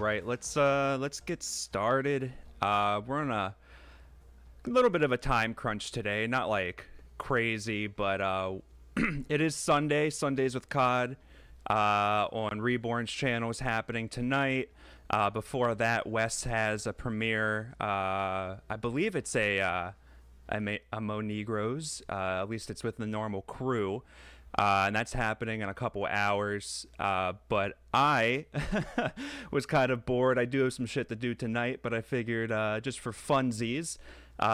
right, let's get started. We're on a little bit of a time crunch today, not like crazy, but it is Sunday. Sundays with COD on Reborn's channel is happening tonight. Before that, Wes has a premiere. I believe it's a Mo Negros. At least it's with the normal crew. And that's happening in a couple hours. But I was kind of bored. I do have some shit to do tonight, but I figured just for funsies,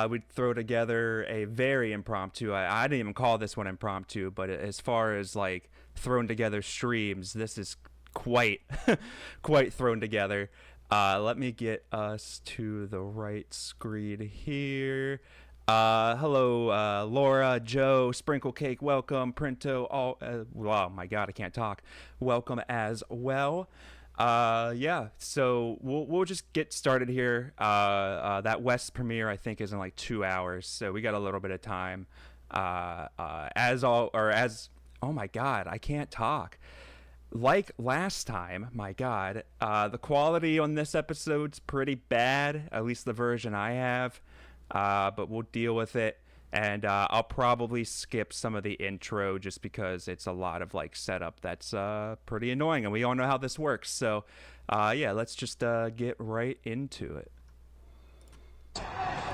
we'd throw together a very impromptu. I didn't even call this one impromptu, but as far as like thrown together streams, this is quite quite thrown together. Let me get us to the right screen here. Hello, Laura, Joe, Sprinkle Cake, welcome, Printo, all, oh my god, I can't talk, welcome as well. Yeah, so we'll just get started here. That West premiere, I think, is in like 2 hours, so we got a little bit of time. Oh my god, I can't talk. Like last time, my god, the quality on this episode's pretty bad, at least the version I have. But we'll deal with it, and I'll probably skip some of the intro just because it's a lot of like setup that's pretty annoying, and we all know how this works. So yeah, let's just get right into it.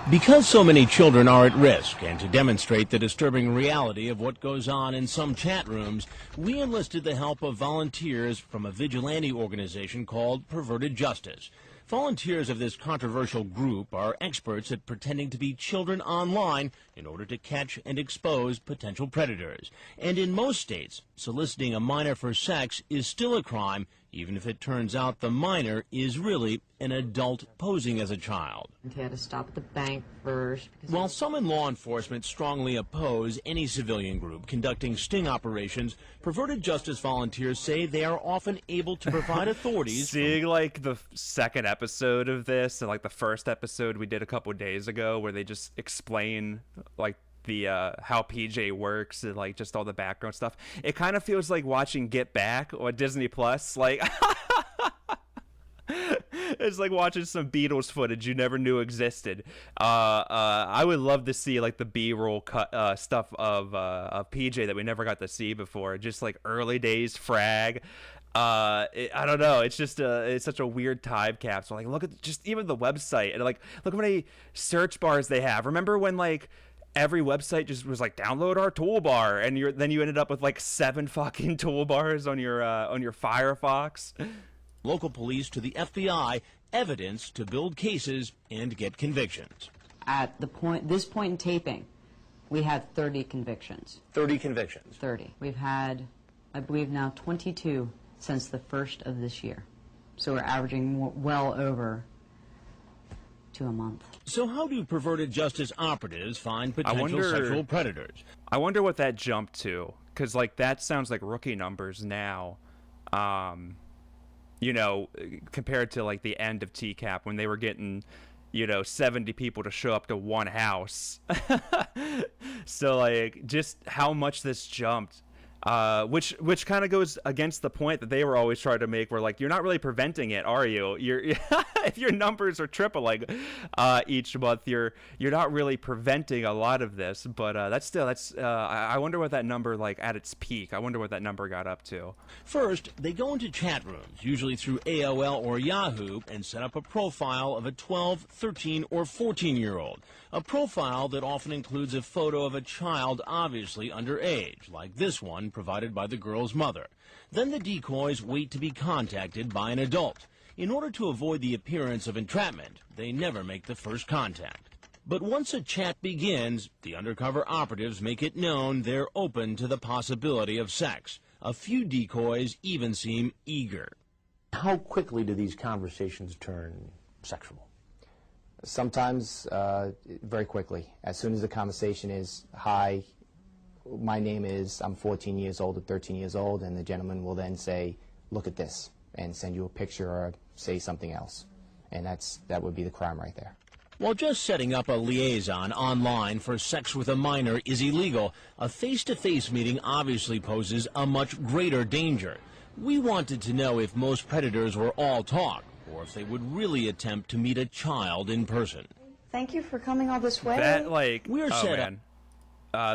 Because so many children are at risk, and to demonstrate the disturbing reality of what goes on in some chat rooms, we enlisted the help of volunteers from a vigilante organization called Perverted Justice. Volunteers of this controversial group are experts at pretending to be children online in order to catch and expose potential predators. And in most states, soliciting a minor for sex is still a crime, even if it turns out the minor is really an adult posing as a child. He had to stop at the bank first. While some in law enforcement strongly oppose any civilian group conducting sting operations, Perverted Justice volunteers say they are often able to provide authorities. Seeing like the second episode of this and like the first episode we did a couple days ago where they just explain like the how PJ works and like just all the background stuff, it kind of feels like watching Get Back or Disney Plus. Like it's like watching some Beatles footage you never knew existed. I would love to see like the B-roll cut stuff of PJ that we never got to see before, just like early days frag. I don't know, it's just it's such a weird time capsule. Like look at just even the website, and like look how many search bars they have. Remember when like every website just was like download our toolbar, and then you ended up with like 7 fucking toolbars on your Firefox. Local police to the FBI, evidence to build cases and get convictions. At this point in taping, we had 30 convictions. 30 convictions? 30. We've had, I believe now, 22 since the first of this year. So we're averaging well over 2 a month. So how do Perverted Justice operatives find potential sexual predators? I wonder what that jumped to, because like that sounds like rookie numbers now. You know, compared to like the end of TCAP when they were getting, 70 people to show up to one house. So like just how much this jumped, which kind of goes against the point that they were always trying to make, where like you're not really preventing it, are you? You're if your numbers are tripling each month, you're not really preventing a lot of this. But that's I wonder what that number, like at its peak, I wonder what that number got up to. First, they go into chat rooms, usually through AOL or Yahoo, and set up a profile of a 12, 13, or 14-year-old. A profile that often includes a photo of a child obviously underage, like this one provided by the girl's mother. Then the decoys wait to be contacted by an adult. In order to avoid the appearance of entrapment, they never make the first contact. But once a chat begins, the undercover operatives make it known they're open to the possibility of sex. A few decoys even seem eager. How quickly do these conversations turn sexual? Sometimes very quickly. As soon as the conversation is, hi, my name is, I'm 14 years old or 13 years old, and the gentleman will then say, look at this, and send you a picture or say something else. And that would be the crime right there. While just setting up a liaison online for sex with a minor is illegal, a face-to-face meeting obviously poses a much greater danger. We wanted to know if most predators were all talk. or if they would really attempt to meet a child in person. Thank you for coming all this way. That, like, We're oh set man.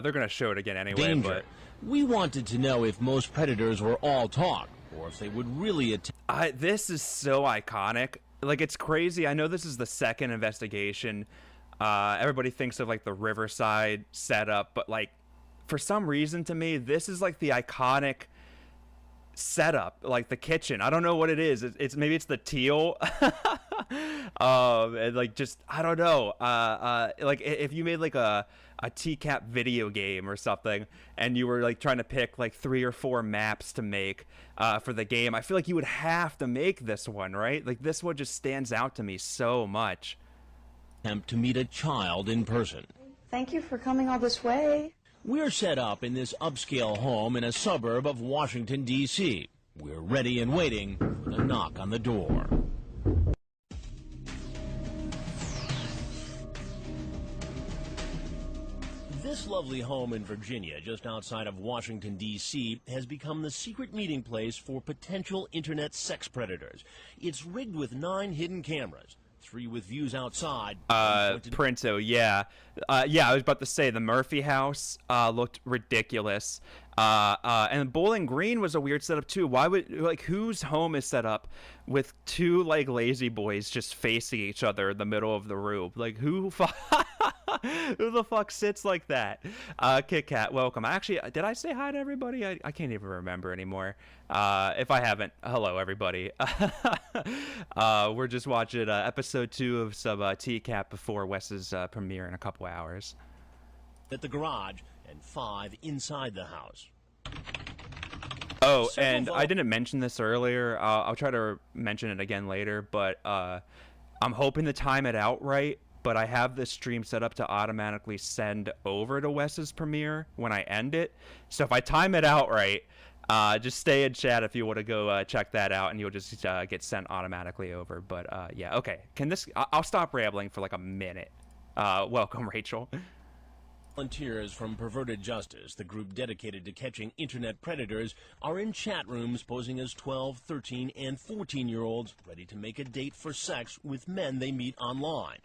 They're going to show it again anyway, Danger. We wanted to know if most predators were all talk, or if they would really attempt. This is so iconic. Like, it's crazy. I know this is the second investigation. Everybody thinks of, like, the Riverside setup, but, like, for some reason to me, this is, like, the iconic setup, like the kitchen. I don't know what it is. It's maybe it's the teal. And, like, just, I don't know. Like, if you made, like, a TCAP video game or something, and you were like trying to pick like 3 or 4 maps to make for the game, I feel like you would have to make this one, right? Like, this one just stands out to me so much. Attempt to meet a child in person. Thank you for coming all this way. We're set up in this upscale home in a suburb of Washington, D.C. We're ready and waiting for the knock on the door. This lovely home in Virginia, just outside of Washington, D.C., has become the secret meeting place for potential internet sex predators. It's rigged with 9 hidden cameras, 3 with views outside. Printo, yeah. Yeah, I was about to say the Murphy house looked ridiculous. And Bowling Green was a weird setup too. Why would, like, whose home is set up with 2 like lazy boys just facing each other in the middle of the room? Like, who who the fuck sits like that? Kit Kat, welcome. Actually, did I say hi to everybody? I can't even remember anymore. If I haven't, hello everybody. We're just watching episode 2 of some TCAP before Wes's premiere in a couple hours. At the garage and 5 inside the house. Oh, and I didn't mention this earlier. I'll try to mention it again later, but I'm hoping to time it out right. But I have this stream set up to automatically send over to Wes's premiere when I end it. So if I time it out right, just stay in chat if you want to go check that out, and you'll just get sent automatically over. But yeah, okay. I'll stop rambling for like a minute. Welcome, Rachel. Volunteers from Perverted Justice, the group dedicated to catching internet predators, are in chat rooms posing as 12, 13, and 14-year-olds ready to make a date for sex with men they meet online.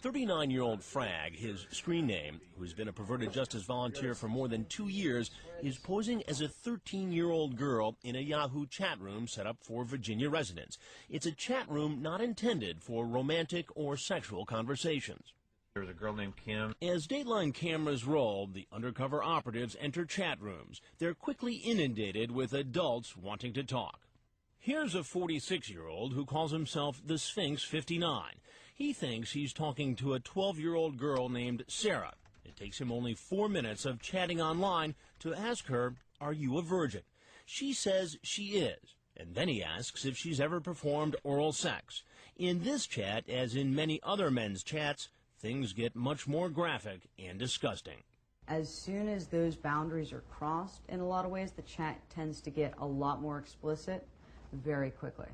39-year-old Frag, his screen name, who's been a Perverted Justice volunteer for more than 2 years, is posing as a 13-year-old girl in a Yahoo chat room set up for Virginia residents. It's a chat room not intended for romantic or sexual conversations. There's a girl named Kim. As Dateline cameras roll, the undercover operatives enter chat rooms. They're quickly inundated with adults wanting to talk. Here's a 46-year-old who calls himself the Sphinx 59. He thinks he's talking to a 12-year-old girl named Sarah. It takes him only 4 minutes of chatting online to ask her, "Are you a virgin?" She says she is, and then he asks if she's ever performed oral sex. In this chat, as in many other men's chats, things get much more graphic and disgusting. As soon as those boundaries are crossed, in a lot of ways, the chat tends to get a lot more explicit very quickly.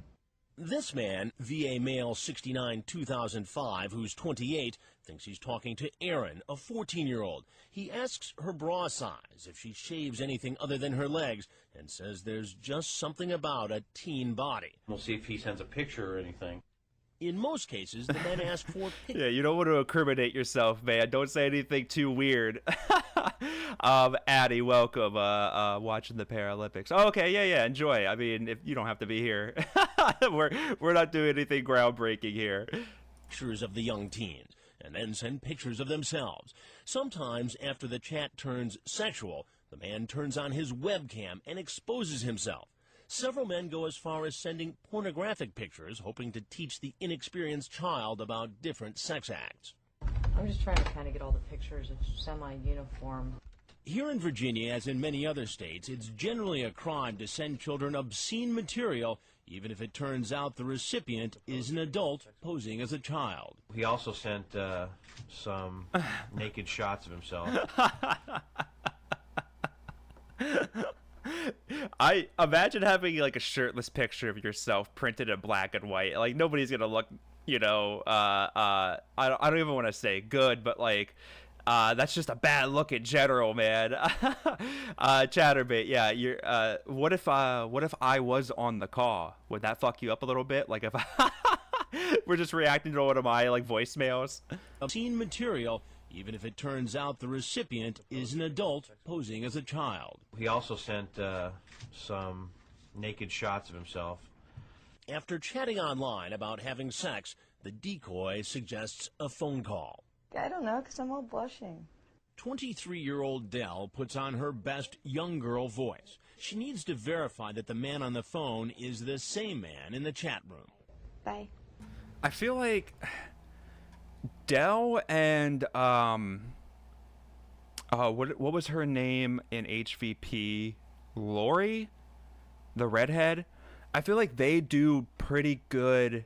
This man, VA male 69 2005, who's 28, thinks he's talking to Erin, a 14-year-old. He asks her bra size, if she shaves anything other than her legs, and says there's just something about a teen body. We'll see if he sends a picture or anything. In most cases, the men ask for Yeah, you don't want to incriminate yourself, man. Don't say anything too weird. Addie, welcome. Watching the Paralympics. Oh, okay, yeah, enjoy. I mean, if you don't have to be here, we're not doing anything groundbreaking here. pictures of the young teens, and then send pictures of themselves. Sometimes, after the chat turns sexual, the man turns on his webcam and exposes himself. Several men go as far as sending pornographic pictures, hoping to teach the inexperienced child about different sex acts. I'm just trying to kind of get all the pictures of semi-uniform. Here in Virginia, as in many other states, it's generally a crime to send children obscene material, even if it turns out the recipient is an adult posing as a child. He also sent some naked shots of himself. I imagine having like a shirtless picture of yourself printed in black and white. Like nobody's gonna look, you know, I don't even want to say good, but like that's just a bad look in general, man. Chatterbait, yeah. You're what if I was on the call? Would that fuck you up a little bit? Like if We're just reacting to one of my like voicemails. Obscene material, even if it turns out the recipient is an adult posing as a child. He also sent some naked shots of himself. After chatting online about having sex, the decoy suggests a phone call. I don't know, because I'm all blushing. 23-year-old Dell puts on her best young girl voice. She needs to verify that the man on the phone is the same man in the chat room. Bye. I feel like Dell and what was her name in HVP? Lori, the redhead. I feel like they do pretty good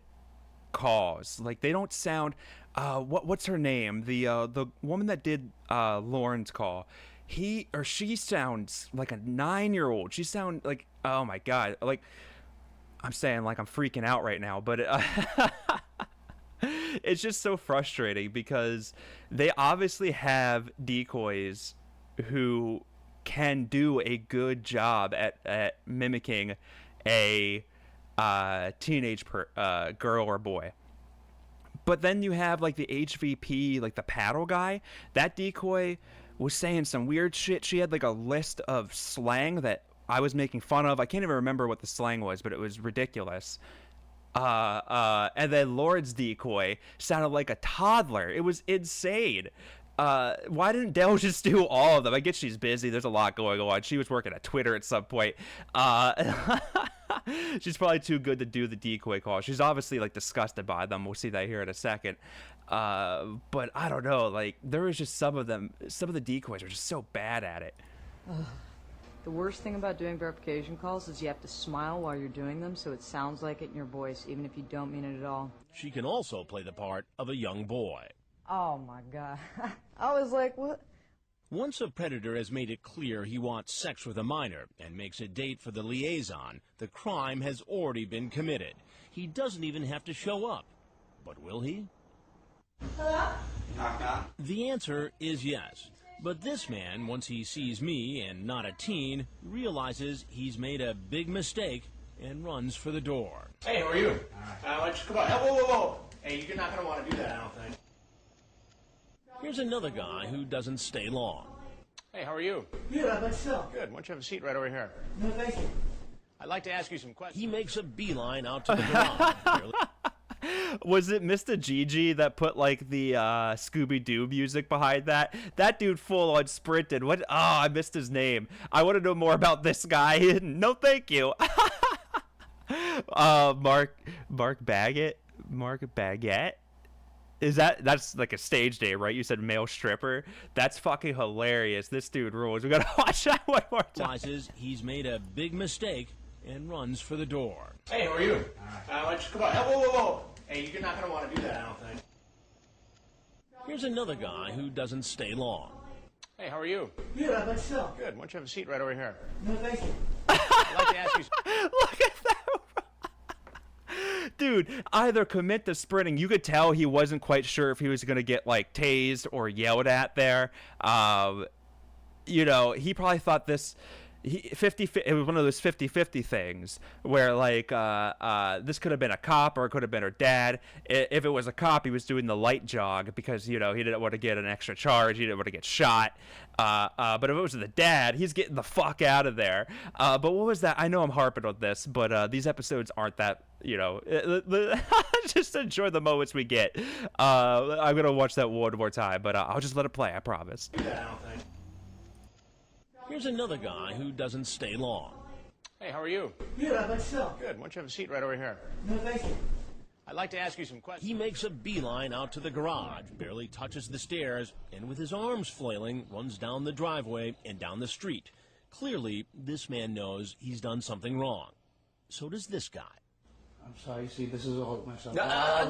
calls. Like they don't sound. What's her name? The woman that did Lauren's call. He or she sounds like a 9-year-old. She sounds like, oh my god, like I'm saying like I'm freaking out right now, but it's just so frustrating because they obviously have decoys who can do a good job at mimicking a teenage girl or boy. But then you have like the HVP, like the paddle guy. That decoy was saying some weird shit. She had like a list of slang that I was making fun of. I can't even remember what the slang was, but it was ridiculous. And then Lord's decoy sounded like a toddler. It was insane. Why didn't Dell just do all of them? I guess she's busy. There's a lot going on. She was working at Twitter at some point. She's probably too good to do the decoy call. She's obviously like disgusted by them. We'll see that here in a second. But I don't know. Like there was just some of the decoys are just so bad at it. The worst thing about doing verification calls is you have to smile while you're doing them so it sounds like it in your voice, even if you don't mean it at all. She can also play the part of a young boy. Oh my god. I was like, what? Once a predator has made it clear he wants sex with a minor and makes a date for the liaison, the crime has already been committed. He doesn't even have to show up. But will he? Hello? The answer is yes. But this man, once he sees me and not a teen, realizes he's made a big mistake and runs for the door. Hey, how are you? Come on. Whoa, whoa, whoa. Hey, you're not going to want to do that, I don't think. Here's another guy who doesn't stay long. Hey, how are you? Good, how about yourself? Good. Why don't you have a seat right over here? No, thank you. I'd like to ask you some questions. He makes a beeline out to the garage. Was it Mr. Gigi that put like the Scooby-Doo music behind that? That dude full on sprinted. What? Oh, I missed his name. I want to know more about this guy. No, thank you. Mark Baggett? Mark Baguette? That's like a stage name, right? You said male stripper. That's fucking hilarious. This dude rules. We gotta watch that one more time. Realizes he's made a big mistake and runs for the door. Hey, how are you? Come on. Whoa, whoa, whoa. Hey, you're not going to want to do that, I don't think. Here's another guy who doesn't stay long. Hey, how are you? Good, how about yourself? Good. Why don't you have a seat right over here? No, thank you. I'd like to ask you Look at that. Dude, either commit to sprinting. You could tell he wasn't quite sure if he was going to get like tased or yelled at there. You know, he probably thought this it was one of those 50-50 things where like this could have been a cop or it could have been her dad. If it was a cop, he was doing the light jog because, you know, he didn't want to get an extra charge. He didn't want to get shot. But if it was the dad, he's getting the fuck out of there. But what was that? I know I'm harping on this, but these episodes aren't that, you know, just enjoy the moments we get. I'm going to watch that one more time, but I'll just let it play, I promise. Here's another guy who doesn't stay long. Hey, how are you? Good, how about yourself? Good. Why don't you have a seat right over here? No, thank you. I'd like to ask you some questions. He makes a beeline out to the garage, barely touches the stairs, and with his arms flailing, runs down the driveway and down the street. Clearly, this man knows he's done something wrong. So does this guy. I'm sorry, see, this is all myself. No, I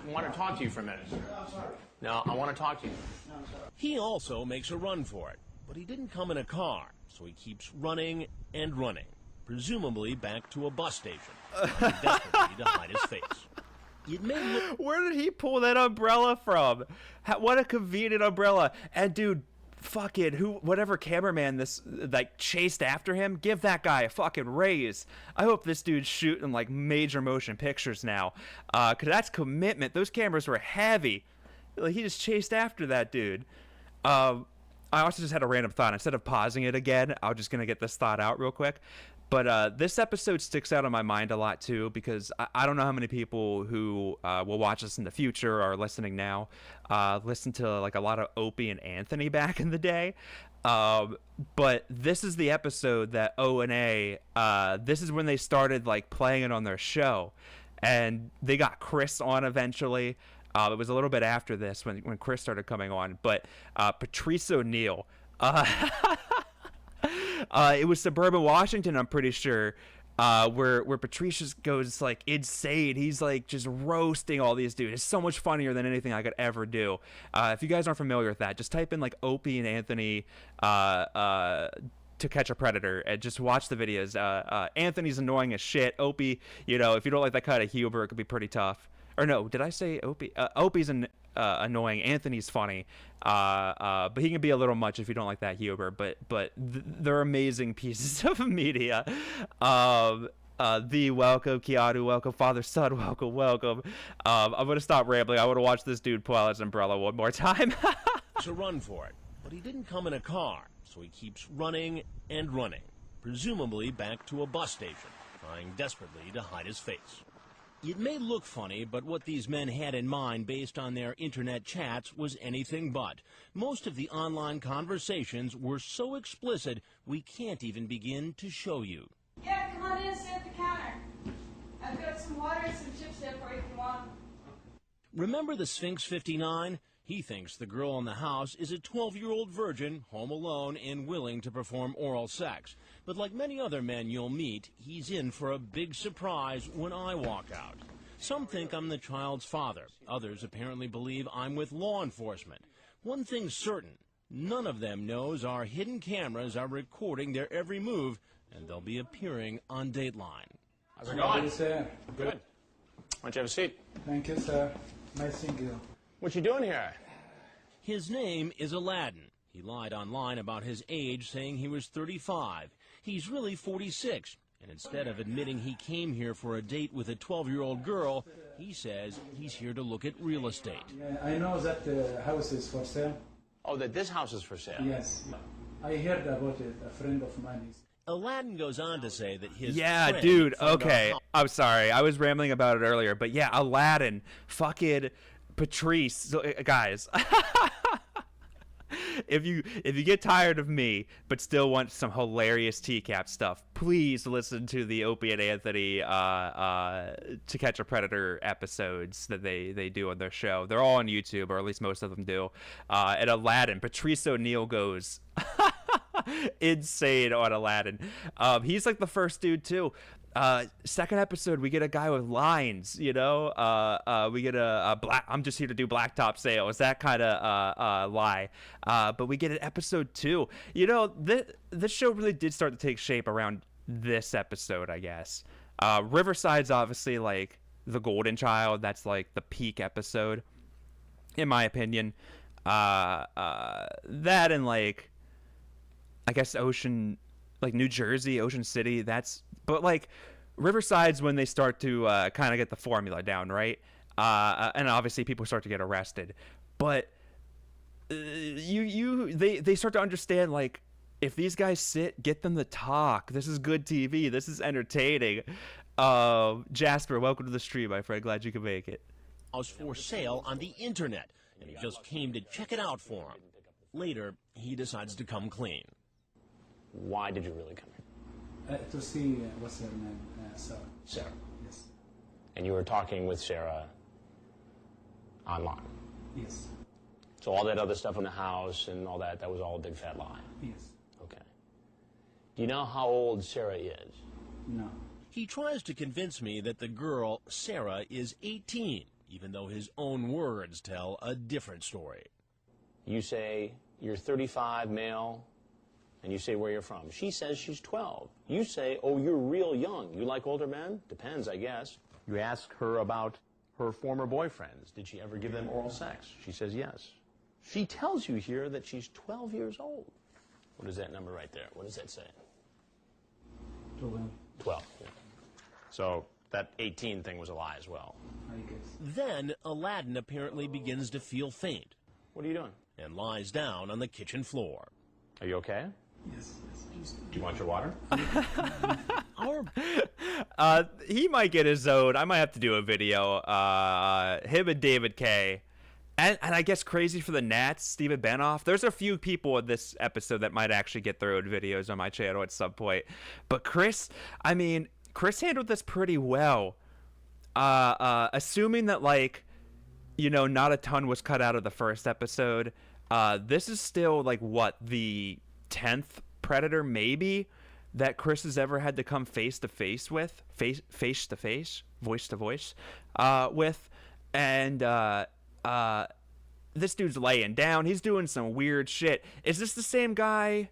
want to talk to you for a minute. I'm sorry. No, I want to talk to you. No, I'm sorry. He also makes a run for it, but he didn't come in a car, so he keeps running and running, presumably back to a bus station, desperately to hide his face. It may look... Where did he pull that umbrella from? What a convenient umbrella. And dude, fucking whatever cameraman this like chased after him, give that guy a fucking raise. I hope this dude's shooting like major motion pictures now, cause that's commitment. Those cameras were heavy. Like, he just chased after that dude. I also just had a random thought. Instead of pausing it again, I'm just gonna get this thought out real quick. But this episode sticks out in my mind a lot too, because I don't know how many people who will watch this in the future or listening now listen to like a lot of Opie and Anthony back in the day. But this is the episode that O and A, this is when they started like playing it on their show, and they got Chris on eventually. It was a little bit after this when Chris started coming on, but Patrice O'Neill. It was Suburban Washington, I'm pretty sure, where Patrice just goes like insane. He's like just roasting all these dudes. It's so much funnier than anything I could ever do. If you guys aren't familiar with that, just type in like Opie and Anthony To Catch a Predator and just watch the videos. Anthony's annoying as shit. Opie, you know, if you don't like that kind of humor, it could be pretty tough. Or no, did I say Opie? Opie's annoying. Anthony's funny, but he can be a little much if you don't like that humor. But they're amazing pieces of media. The welcome, Keanu, welcome, father, son, welcome. I'm gonna stop rambling. I want to watch this dude pull out his umbrella one more time. To run for it, but he didn't come in a car, so he keeps running and running, presumably back to a bus station, trying desperately to hide his face. It may look funny, but what these men had in mind based on their internet chats was anything but. Most of the online conversations were so explicit, we can't even begin to show you. Yeah, come on in, sit at the counter. I've got some water and some chips there for you if you want. Remember the Sphinx 59? He thinks the girl in the house is a 12-year-old virgin, home alone, and willing to perform oral sex. But like many other men you'll meet, he's in for a big surprise when I walk out. Some think I'm the child's father. Others apparently believe I'm with law enforcement. One thing's certain, none of them knows our hidden cameras are recording their every move, and they'll be appearing on Dateline. How's it going? Sir. Good. Why don't you have a seat? Thank you, sir. Nice seeing you. What you doing here? His name is Aladdin. He lied online about his age, saying he was 35. He's really 46. And instead of admitting he came here for a date with a 12-year-old girl, he says he's here to look at real estate. Yeah, I know that the house is for sale. Oh, that this house is for sale? Yes. I heard about it. A friend of mine is. Aladdin goes on to say that his Yeah, friend dude. found a Okay, house- I'm sorry. I was rambling about it earlier, but yeah, Aladdin, fucking Patrice, so, guys. If you get tired of me but still want some hilarious TCAP stuff, please listen to the Opie and Anthony To Catch a Predator episodes that they do on their show. They're all on YouTube, or at least most of them do. And Aladdin, Patrice O'Neill goes insane on Aladdin. He's like the first dude too. Second episode, we get a guy with lines, you know. We get a black. I'm just here to do blacktop sales. That kind of lie. But we get an episode 2. You know, this show really did start to take shape around this episode, I guess. Riverside's obviously like the golden child. That's like the peak episode, in my opinion. That and like, I guess Ocean, like New Jersey, Ocean City. But like Riverside's when they start to kind of get the formula down, right? And obviously people start to get arrested. But they start to understand, like, if these guys sit, get them to talk. This is good TV. This is entertaining. Jasper, welcome to the stream, my friend. Glad you could make it. House for sale on the internet, and he just came to check it out for him. Later, he decides to come clean. Why did you really come here? To see what's her name, Sarah. Sarah. Yes. And you were talking with Sarah online. Yes. So all that other stuff in the house and all that was all a big fat lie. Yes. Okay. Do you know how old Sarah is? No. He tries to convince me that the girl, Sarah, is 18, even though his own words tell a different story. You say you're 35, male, and you say where you're from. She says she's 12. You say, oh, you're real young. You like older men? Depends, I guess. You ask her about her former boyfriends. Did she ever give them oral sex? She says yes. She tells you here that she's 12 years old. What is that number right there? What does that say? 12. Yeah. So that 18 thing was a lie as well. I guess. Then Aladdin apparently begins to feel faint What are you doing? and lies down on the kitchen floor. Are you okay? Yes, yes. Do you want your water? He might get his own. I might have to do a video. Him and David K. And I guess crazy for the Nats, Steven Benoff. There's a few people in this episode that might actually get their own videos on my channel at some point. But Chris handled this pretty well. Assuming that, like, you know, not a ton was cut out of the first episode. This is still, like, what, the 10th Predator, maybe, that Chris has ever had to come face to face with, face to face, voice to voice, with. And, this dude's laying down. He's doing some weird shit. Is this the same guy?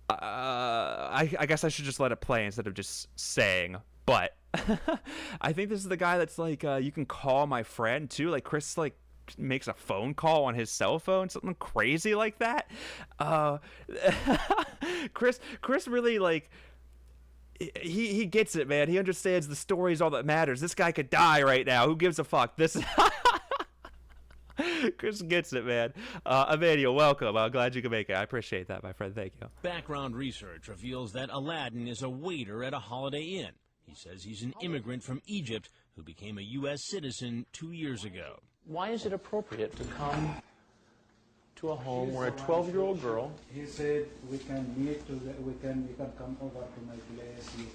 I guess I should just let it play instead of just saying. But I think this is the guy that's like, you can call my friend too. Like Chris, like, makes a phone call on his cell phone, something crazy like that. Chris really, like, he gets it, man. He understands the story's all that matters. This guy could die right now. Who gives a fuck? This Chris gets it, man. Emmanuel, welcome. I'm glad you could make it. I appreciate that, my friend. Thank you. Background research reveals that Aladdin is a waiter at a Holiday Inn. He says he's an immigrant from Egypt who became a U.S. citizen 2 years ago. Why is it appropriate to come to a home where a 12-year-old girl... He said we can meet, you can come over to my place, you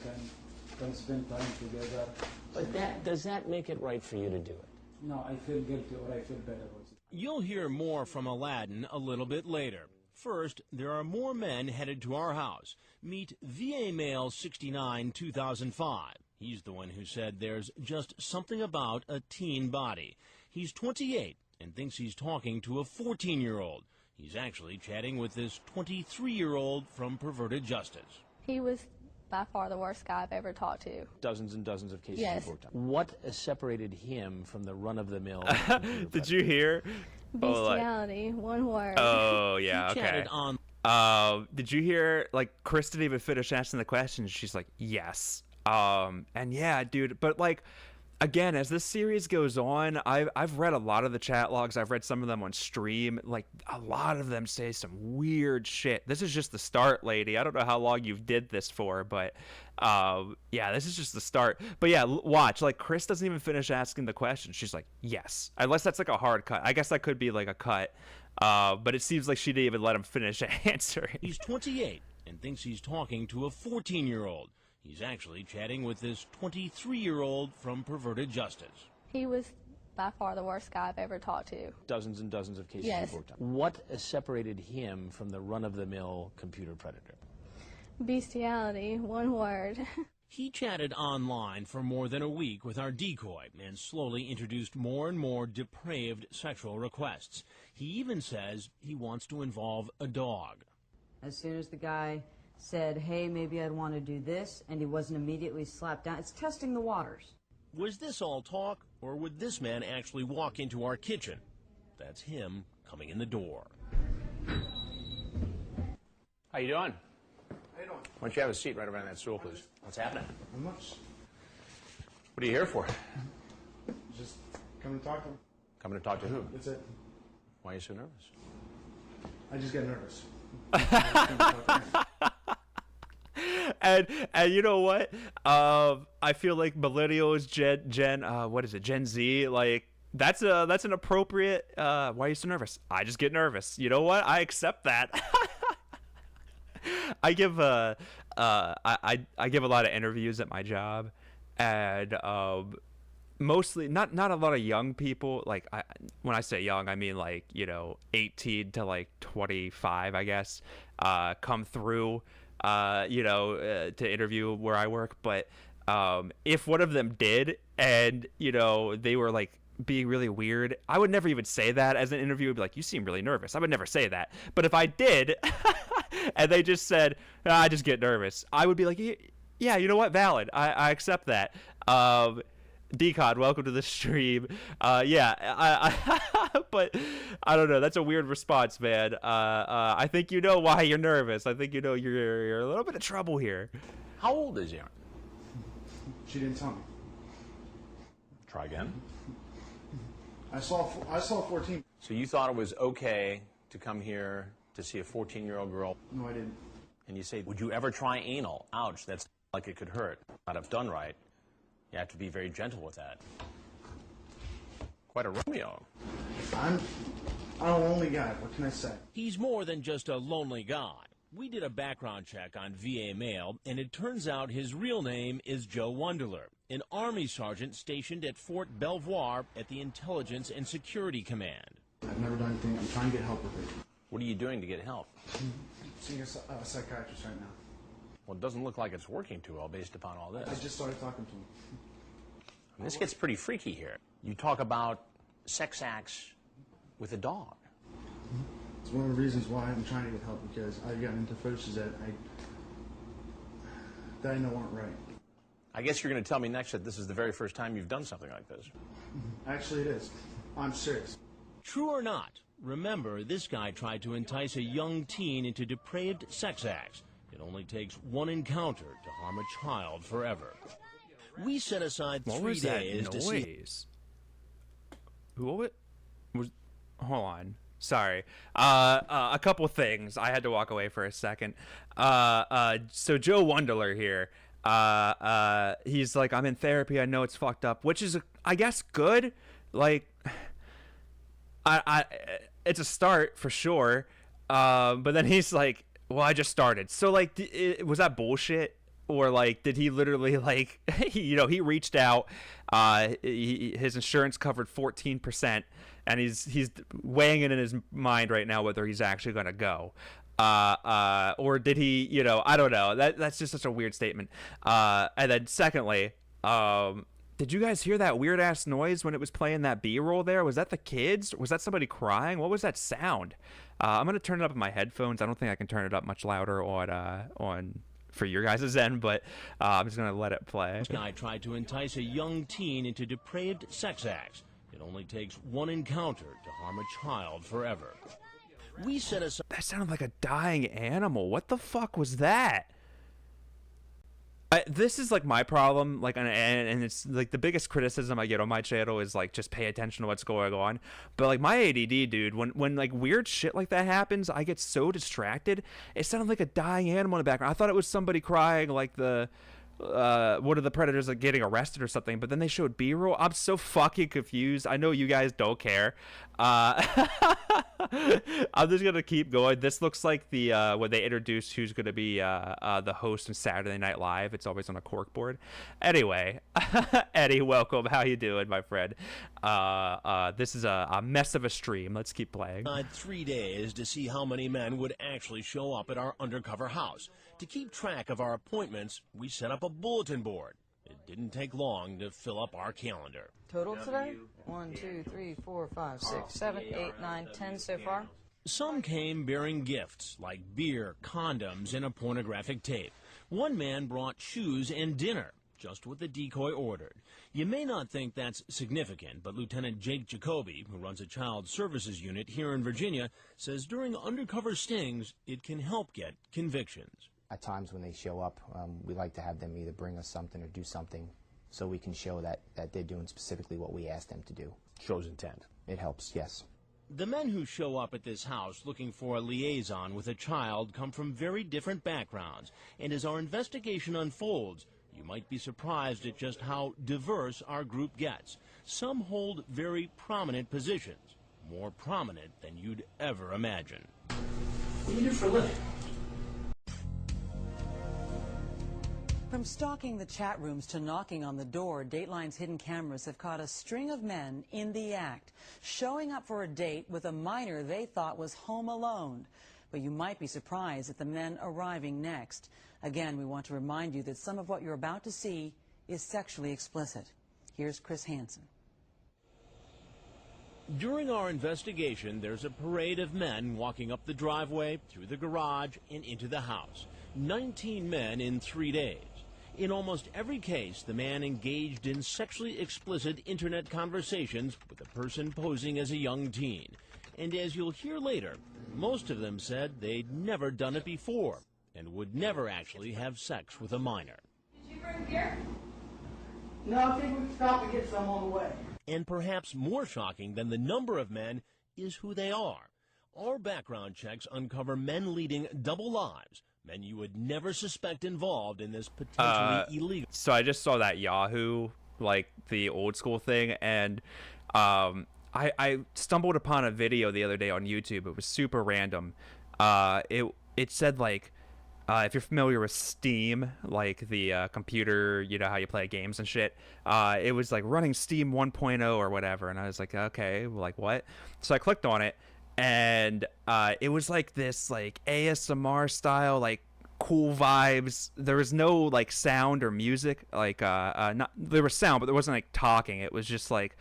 can spend time together. But does that make it right for you to do it? No, I feel guilty or I feel bad about it. You'll hear more from Aladdin a little bit later. First, there are more men headed to our house. Meet VA Male 69 2005. He's the one who said there's just something about a teen body. He's 28 and thinks he's talking to a 14-year-old. He's actually chatting with this 23-year-old from Perverted Justice. He was by far the worst guy I've ever talked to. Dozens and dozens of cases Yes. you've worked on. What separated him from the run-of-the-mill? Did you hear? Bestiality, one word. Oh, yeah, He okay. chatted on Did you hear, like, Chris didn't even finish asking the question. She's like, yes. And yeah, dude, but, like, again, as this series goes on, I've read a lot of the chat logs. I've read some of them on stream. Like, a lot of them say some weird shit. This is just the start, lady. I don't know how long you've did this for, but yeah, this is just the start. But yeah, watch. Like, Chris doesn't even finish asking the question. She's like, yes. Unless that's like a hard cut. I guess that could be like a cut. But it seems like she didn't even let him finish answering. He's 28 and thinks he's talking to a 14-year-old. He's actually chatting with this 23-year-old from Perverted Justice. He was by far the worst guy I've ever talked to. Dozens and dozens of cases Yes. you've worked on. What separated him from the run-of-the-mill computer predator? Bestiality, one word. He chatted online for more than a week with our decoy and slowly introduced more and more depraved sexual requests. He even says he wants to involve a dog. As soon as the guy said, hey, maybe I'd want to do this, and he wasn't immediately slapped down, it's testing the waters. Was this all talk, or would this man actually walk into our kitchen? That's him coming in the door. How you doing? How you doing? Why don't you have a seat right around that stool, please? What's happening? Not much. What are you here for? Just come and talk to him. Coming to talk to who? That's it. Why are you so nervous? I just get nervous. And you know what? I feel like millennials, Gen Z, like that's an appropriate. Why are you so nervous? I just get nervous. You know what? I accept that. I give I give a lot of interviews at my job, and mostly not a lot of young people. Like when I say young, I mean like 18 to like 25, I guess, come through. To interview where I work, but if one of them did, and they were like being really weird, I would never even say that as an interview. I'd be like, you seem really nervous. I would never say that. But if I did, and they just said, I just get nervous, I would be like, yeah, you know what, valid. I accept that. Decod, welcome to the stream. Yeah, but I don't know. That's a weird response, man. I think you know why you're nervous. I think you know you're a little bit of trouble here. How old is Erin? She didn't tell me. Try again. I saw 14. So you thought it was okay to come here to see a 14-year-old girl? No, I didn't. And you say, would you ever try anal? Ouch, that's like it could hurt. Not if done right. You have to be very gentle with that. Quite a Romeo. I'm a lonely guy. What can I say? He's more than just a lonely guy. We did a background check on VA mail, and it turns out his real name is Joe Wunderler, an Army sergeant stationed at Fort Belvoir at the Intelligence and Security Command. I've never done anything. I'm trying to get help with it. What are you doing to get help? Seeing a psychiatrist right now. Well, it doesn't look like it's working too well based upon all this. I just started talking to him. I mean, this gets pretty freaky here. You talk about sex acts with a dog. It's one of the reasons why I'm trying to get help, because I've gotten into fetishes that I know aren't right. I guess you're going to tell me next that this is the very first time you've done something like this. Actually, it is. I'm serious. True or not, remember, this guy tried to entice a young teen into depraved sex acts. It only takes one encounter to harm a child forever. We set aside What 3 was that days to see. noise? Hold on. Sorry. A couple things. I had to walk away for a second. So Joe Wunderler here. He's like, I'm in therapy. I know it's fucked up, which is, I guess, good. Like, it's a start for sure. But then he's like, well, I just started. So like, was that bullshit? Or like, did he literally like, he reached out, his insurance covered 14%, and he's weighing it in his mind right now whether he's actually going to go. Or did he, I don't know. That's just such a weird statement. And then secondly, did you guys hear that weird ass noise when it was playing that B-roll there? Was that the kids? Was that somebody crying? What was that sound? I'm going to turn it up in my headphones. I don't think I can turn it up much louder on for your guys' end, but I'm just going to let it play. This guy tried to entice a young teen into depraved sex acts. It only takes one encounter to harm a child forever. We set aside... That sounded like a dying animal. What the fuck was that? This is like my problem, like, and it's like the biggest criticism I get on my channel is like, just pay attention to what's going on. But like my ADD, dude, when like weird shit like that happens, I get so distracted. It sounded like a dying animal in the background. I thought it was somebody crying, like the one of the predators like getting arrested or something. But then they showed B-roll. I'm so fucking confused. I know you guys don't care. I'm just gonna keep going. This looks like the when they introduced who's gonna be the host on Saturday Night Live. It's always on a corkboard. Anyway, Eddie, welcome. How you doing, my friend? This is a mess of a stream. Let's keep playing. 3 days to see how many men would actually show up at our undercover house. To keep track of our appointments, we set up a bulletin board. It didn't take long to fill up our calendar. Total today? 1, 2, 3, 4, 5, 6, 7, 8, 9, 10 so far. Some came bearing gifts like beer, condoms, and a pornographic tape. One man brought shoes and dinner, just what the decoy ordered. You may not think that's significant, but Lieutenant Jake Jacoby, who runs a child services unit here in Virginia, says during undercover stings, it can help get convictions. At times when they show up, we like to have them either bring us something or do something so we can show that they're doing specifically what we asked them to do. Shows intent. It helps, yes. The men who show up at this house looking for a liaison with a child come from very different backgrounds, and as our investigation unfolds, you might be surprised at just how diverse our group gets. Some hold very prominent positions, more prominent than you'd ever imagine. What do you do for a living? From stalking the chat rooms to knocking on the door, Dateline's hidden cameras have caught a string of men in the act, showing up for a date with a minor they thought was home alone. But you might be surprised at the men arriving next. Again, we want to remind you that some of what you're about to see is sexually explicit. Here's Chris Hansen. During our investigation, there's a parade of men walking up the driveway, through the garage, and into the house. 19 men in 3 days. In almost every case, the man engaged in sexually explicit internet conversations with the person posing as a young teen. And as you'll hear later, most of them said they'd never done it before and would never actually have sex with a minor. Did you bring beer? No, I think we can stop and get some on the way. And perhaps more shocking than the number of men is who they are. Our background checks uncover men leading double lives, men you would never suspect involved in this potentially illegal. So I just saw that Yahoo, like the old school thing, and I stumbled upon a video the other day on YouTube. It was super random. It said like, if you're familiar with Steam, like the computer, you know how you play games and shit. It was like running Steam 1.0 or whatever, and I was like, okay, like what? So I clicked on it, and it was like this like ASMR style, like cool vibes. There was no like sound or music, like not there was sound, but there wasn't like talking. It was just like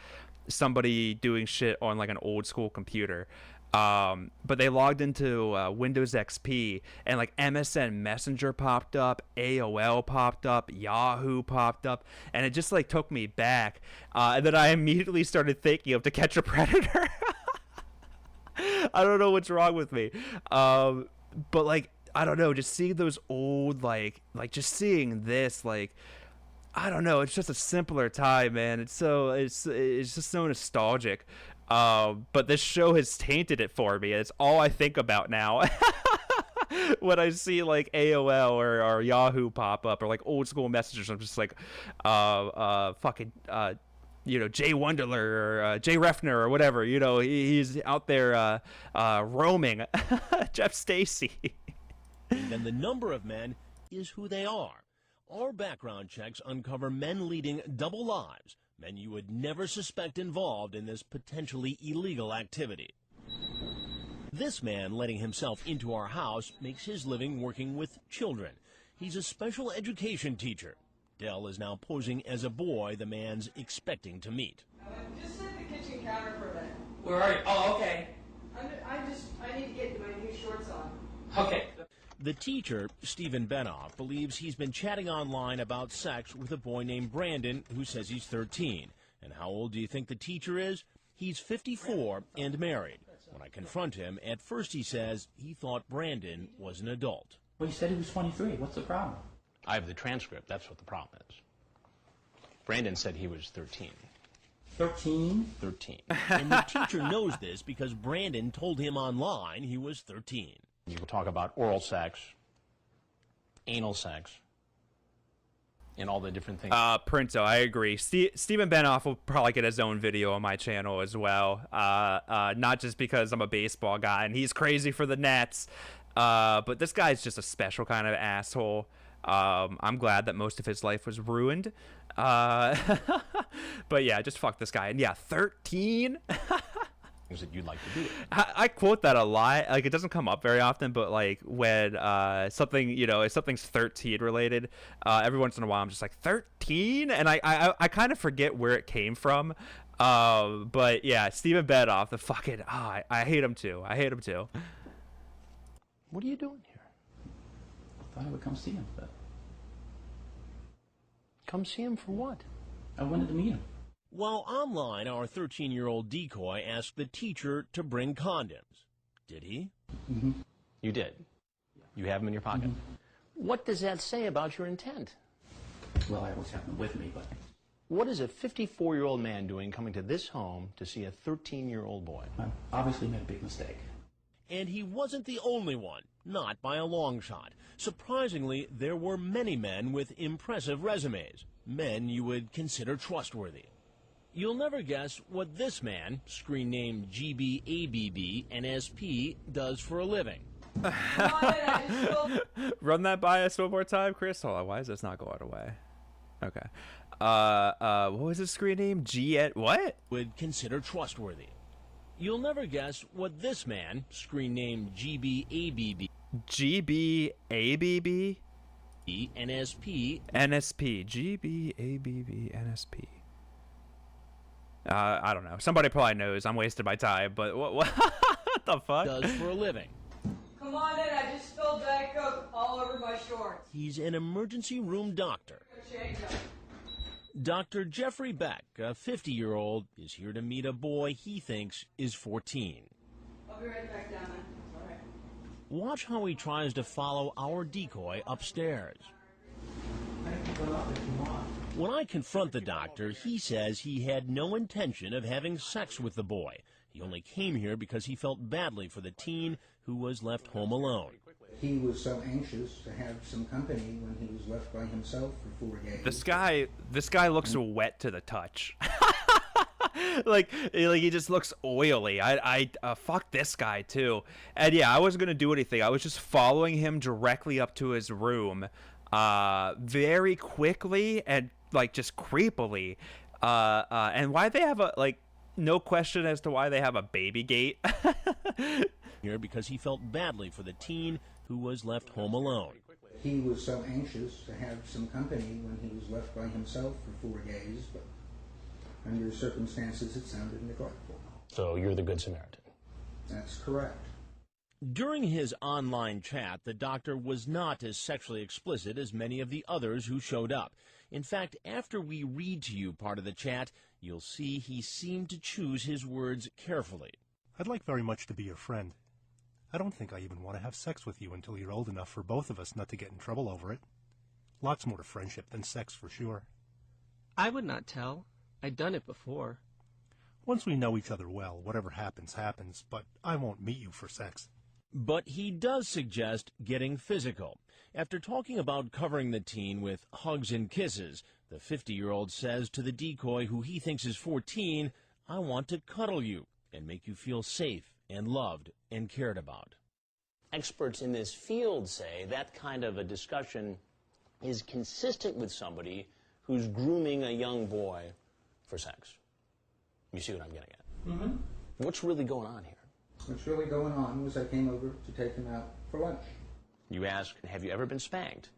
somebody doing shit on like an old school computer. But they logged into Windows XP, and like MSN Messenger popped up, AOL popped up, Yahoo popped up, and it just like took me back. And then I immediately started thinking of To Catch a Predator. I don't know what's wrong with me. But like, I don't know, just seeing those old, like just seeing this, like, I don't know, it's just a simpler time, man. It's just so nostalgic. But this show has tainted it for me. It's all I think about now. When I see like AOL or Yahoo pop up, or like old school messages, I'm just like, fucking, you know, Jay Wunderler or Jay Refner or whatever. You know, he's out there roaming. Jeff Stacy. Then the number of men is who they are. Our background checks uncover men leading double lives, men you would never suspect involved in this potentially illegal activity. This man letting himself into our house makes his living working with children. He's a special education teacher. Dell is now posing as a boy the man's expecting to meet. Just sit at the kitchen counter for a minute. Where are you? Oh, okay. I need to get my new shorts on. Okay. The teacher, Stephen Benoff, believes he's been chatting online about sex with a boy named Brandon who says he's 13. And how old do you think the teacher is? He's 54 and married. When I confront him, at first he says he thought Brandon was an adult. Well, you said he was 23. What's the problem? I have the transcript. That's what the problem is. Brandon said he was 13. 13? 13. And the teacher knows this because Brandon told him online he was 13. You will talk about oral sex, anal sex, and all the different things. Printo, I agree. Stephen Benoff will probably get his own video on my channel as well. Not just because I'm a baseball guy and he's crazy for the Nets, but this guy's just a special kind of asshole. I'm glad that most of his life was ruined. But yeah, just fuck this guy. And yeah, 13? That you'd like to do. I quote that a lot. Like, it doesn't come up very often, but like when something, you know, if something's 13 related, every once in a while I'm just like 13, and I kind of forget where it came from. But yeah, Stephen Benoff, the fucking I hate him too. I hate him too. What are you doing here? I thought I would come see him, but come see him for what? I wanted to meet him. While online, our 13-year-old decoy asked the teacher to bring condoms. Did he? Mm-hmm. You did? You have them in your pocket? Mm-hmm. What does that say about your intent? Well, I always have them with me, but... What is a 54-year-old man doing coming to this home to see a 13-year-old boy? I obviously made a big mistake. And he wasn't the only one, not by a long shot. Surprisingly, there were many men with impressive resumes, men you would consider trustworthy. You'll never guess what this man, screen name GBABBNSP, does for a living. Run that by us one more time, Chris. Hold on, why is this not going away? Okay. What was his screen name? What? Would consider trustworthy. You'll never guess what this man, screen name GBABB. GBABB? NSP. NSP. GBABB. I don't know. Somebody probably knows. I'm wasting my time, but what the fuck? Does for a living. Come Come on in, I just spilled Diet Coke all over my shorts. He's an emergency room doctor. Change up. Dr. Jeffrey Beck, a 50-year-old, is here to meet a boy he thinks is 14. I'll be right back down there. All right. Watch how he tries to follow our decoy upstairs. When I confront the doctor, he says he had no intention of having sex with the boy. He only came here because he felt badly for the teen who was left home alone. He was so anxious to have some company when he was left by himself for 4 days. This guy looks wet to the touch. like he just looks oily. I fuck this guy too. And yeah, I wasn't gonna do anything. I was just following him directly up to his room, very quickly and like just creepily. And why they have a no question as to why they have a baby gate. Here because he felt badly for the teen who was left home alone. He was so anxious to have some company when he was left by himself for 4 days, but under the circumstances it sounded neglectful. So you're the Good Samaritan. That's correct. During his online chat, the doctor was not as sexually explicit as many of the others who showed up. In fact, after we read to you part of the chat, you'll see he seemed to choose his words carefully. I'd like very much to be your friend. I don't think I even want to have sex with you until you're old enough for both of us not to get in trouble over it. Lots more to friendship than sex, for sure. I would not tell. I'd done it before. Once we know each other well, whatever happens, happens, but I won't meet you for sex. But he does suggest getting physical. After talking about covering the teen with hugs and kisses, the 50-year-old says to the decoy who he thinks is 14, "I want to cuddle you and make you feel safe and loved and cared about." Experts in this field say that kind of a discussion is consistent with somebody who's grooming a young boy for sex. You see what I'm getting at? Mm-hmm. What's really going on here? What's really going on was I came over to take him out for lunch. You ask, have you ever been spanked?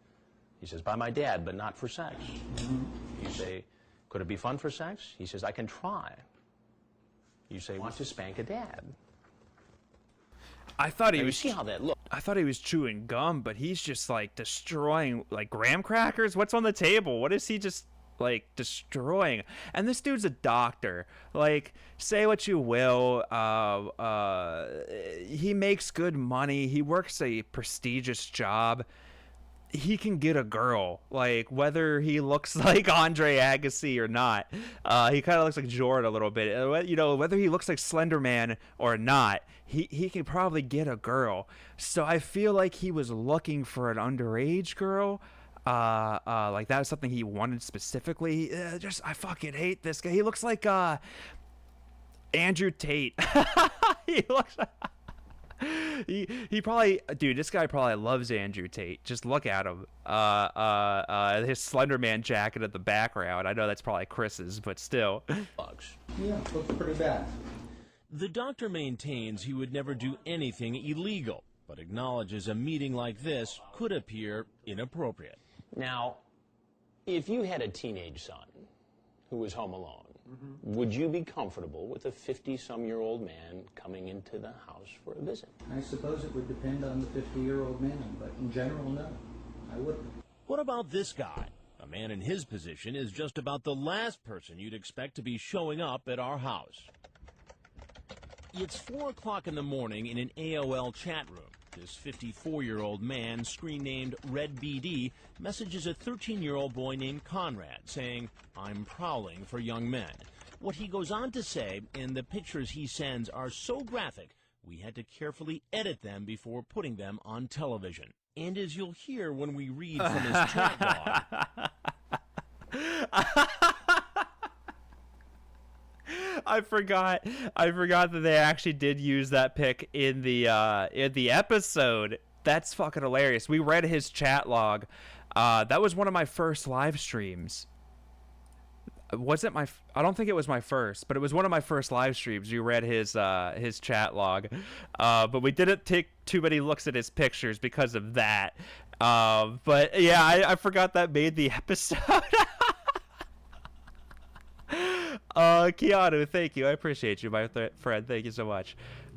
He says, by my dad, but not for sex. Mm-hmm. You say, could it be fun for sex? He says, I can try. You say, want to spank a dad? I thought he now was. You see how that looks. I thought he was chewing gum, but he's just like destroying like graham crackers. What's on the table? What is he just like destroying? And this dude's a doctor. Like, say what you will. He makes good money. He works a prestigious job. He can get a girl, like whether he looks like Andre Agassi or not. He kind of looks like Jordan a little bit. You know, whether he looks like Slender Man or not, he can probably get a girl. So I feel like he was looking for an underage girl. Like that was something he wanted specifically. I fucking hate this guy. He looks like Andrew Tate. He looks. He probably, dude, this guy probably loves Andrew Tate. Just look at him. His Slender Man jacket in the background. I know that's probably Chris's, but still. Yeah, looks pretty bad. The doctor maintains he would never do anything illegal, but acknowledges a meeting like this could appear inappropriate. Now, if you had a teenage son who was home alone, would you be comfortable with a 50-some-year-old man coming into the house for a visit? I suppose it would depend on the 50-year-old man, but in general, no, I wouldn't. What about this guy? A man in his position is just about the last person you'd expect to be showing up at our house. It's 4 o'clock in the morning in an AOL chat room. This 54-year-old man, screen-named Red BD, messages a 13-year-old boy named Conrad, saying, "I'm prowling for young men." What he goes on to say, and the pictures he sends are so graphic, we had to carefully edit them before putting them on television. And as you'll hear when we read from his chat log... I forgot that they actually did use that pic in the episode. That's fucking hilarious. We read his chat log. That was one of my first live streams. Wasn't my? I don't think it was my first, but it was one of my first live streams. We read his chat log, but we didn't take too many looks at his pictures because of that. But yeah, I forgot that made the episode. Keanu, thank you. I appreciate you, my friend. Thank you so much.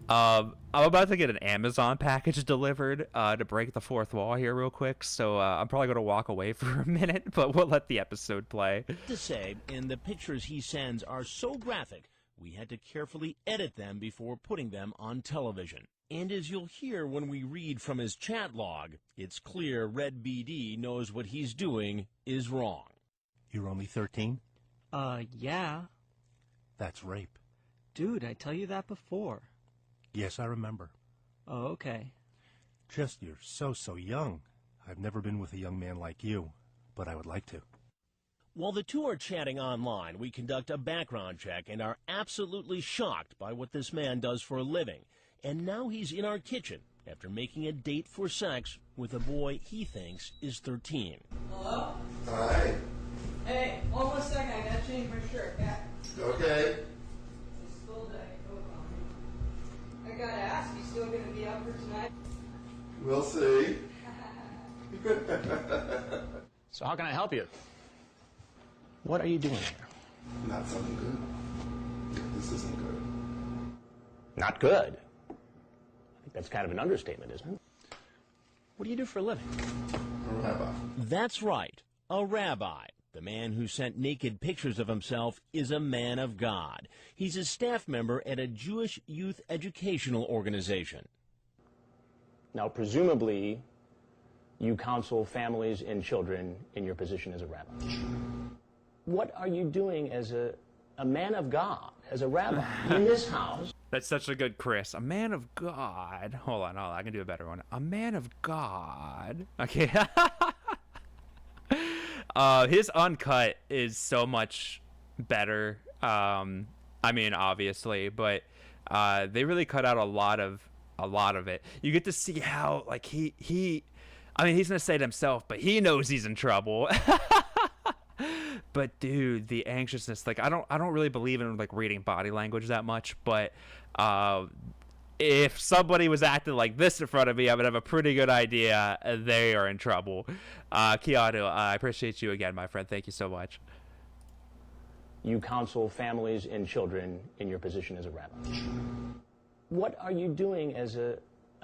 I'm about to get an Amazon package delivered to break the fourth wall here real quick, so I'm probably going to walk away for a minute, but we'll let the episode play. To say, and the pictures he sends are so graphic, we had to carefully edit them before putting them on television. And as you'll hear when we read from his chat log, it's clear Red BD knows what he's doing is wrong. You're only 13? Yeah. That's rape. Dude, I tell you that before. Yes, I remember. Oh, okay. Just you're so young. I've never been with a young man like you, but I would like to. While the two are chatting online, we conduct a background check and are absolutely shocked by what this man does for a living. And now he's in our kitchen after making a date for sex with a boy he thinks is 13. Hello? Hi. Hey, hold on a second. I gotta change my shirt. Yeah. Okay. It's a school day. Hold on. I gotta ask, you still gonna be up for tonight? We'll see. So how can I help you? What are you doing here? Not something good. This isn't good. Not good? I think that's kind of an understatement, isn't it? What do you do for a living? A rabbi. That's right, a rabbi. The man who sent naked pictures of himself is a man of God. He's a staff member at a Jewish youth educational organization. Now, presumably, you counsel families and children in your position as a rabbi. What are you doing as a man of God, as a rabbi, in this house? That's such a good Chris. A man of God. Hold on, I can do a better one. A man of God. Okay. His uncut is so much better. I mean, obviously, but they really cut out a lot of it. You get to see how, like, he I mean, he's gonna say it himself, but he knows he's in trouble. But dude, the anxiousness, like, I don't really believe in, like, reading body language that much, but if somebody was acting like this in front of me, I would have a pretty good idea they are in trouble. Keanu, I appreciate you again, my friend. Thank you so much. You counsel families and children in your position as a rabbi. What are you doing as a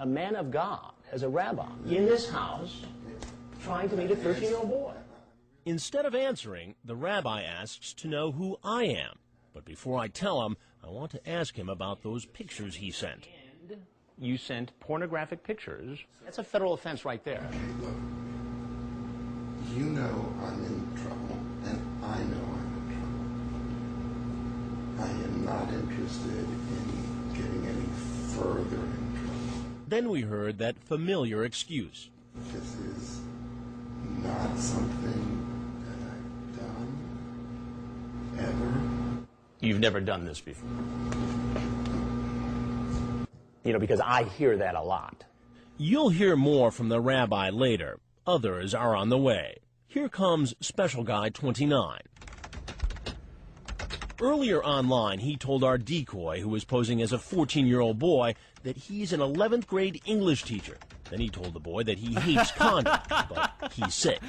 man of God, as a rabbi, in this house, trying to meet a 13-year-old boy? Instead of answering, the rabbi asks to know who I am. But before I tell him, I want to ask him about those pictures he sent. You sent pornographic pictures. That's a federal offense right there. Look, you know I'm in trouble, and I know I'm in trouble. I am not interested in getting any further in trouble. Then we heard that familiar excuse. This is not something that I've done ever. You've never done this before. You know, because I hear that a lot. You'll hear more from the rabbi later. Others are on the way. Here comes Special Guy 29. Earlier online, he told our decoy, who was posing as a 14-year-old boy, that he's an 11th grade English teacher. Then he told the boy that he hates condoms, but he's sick.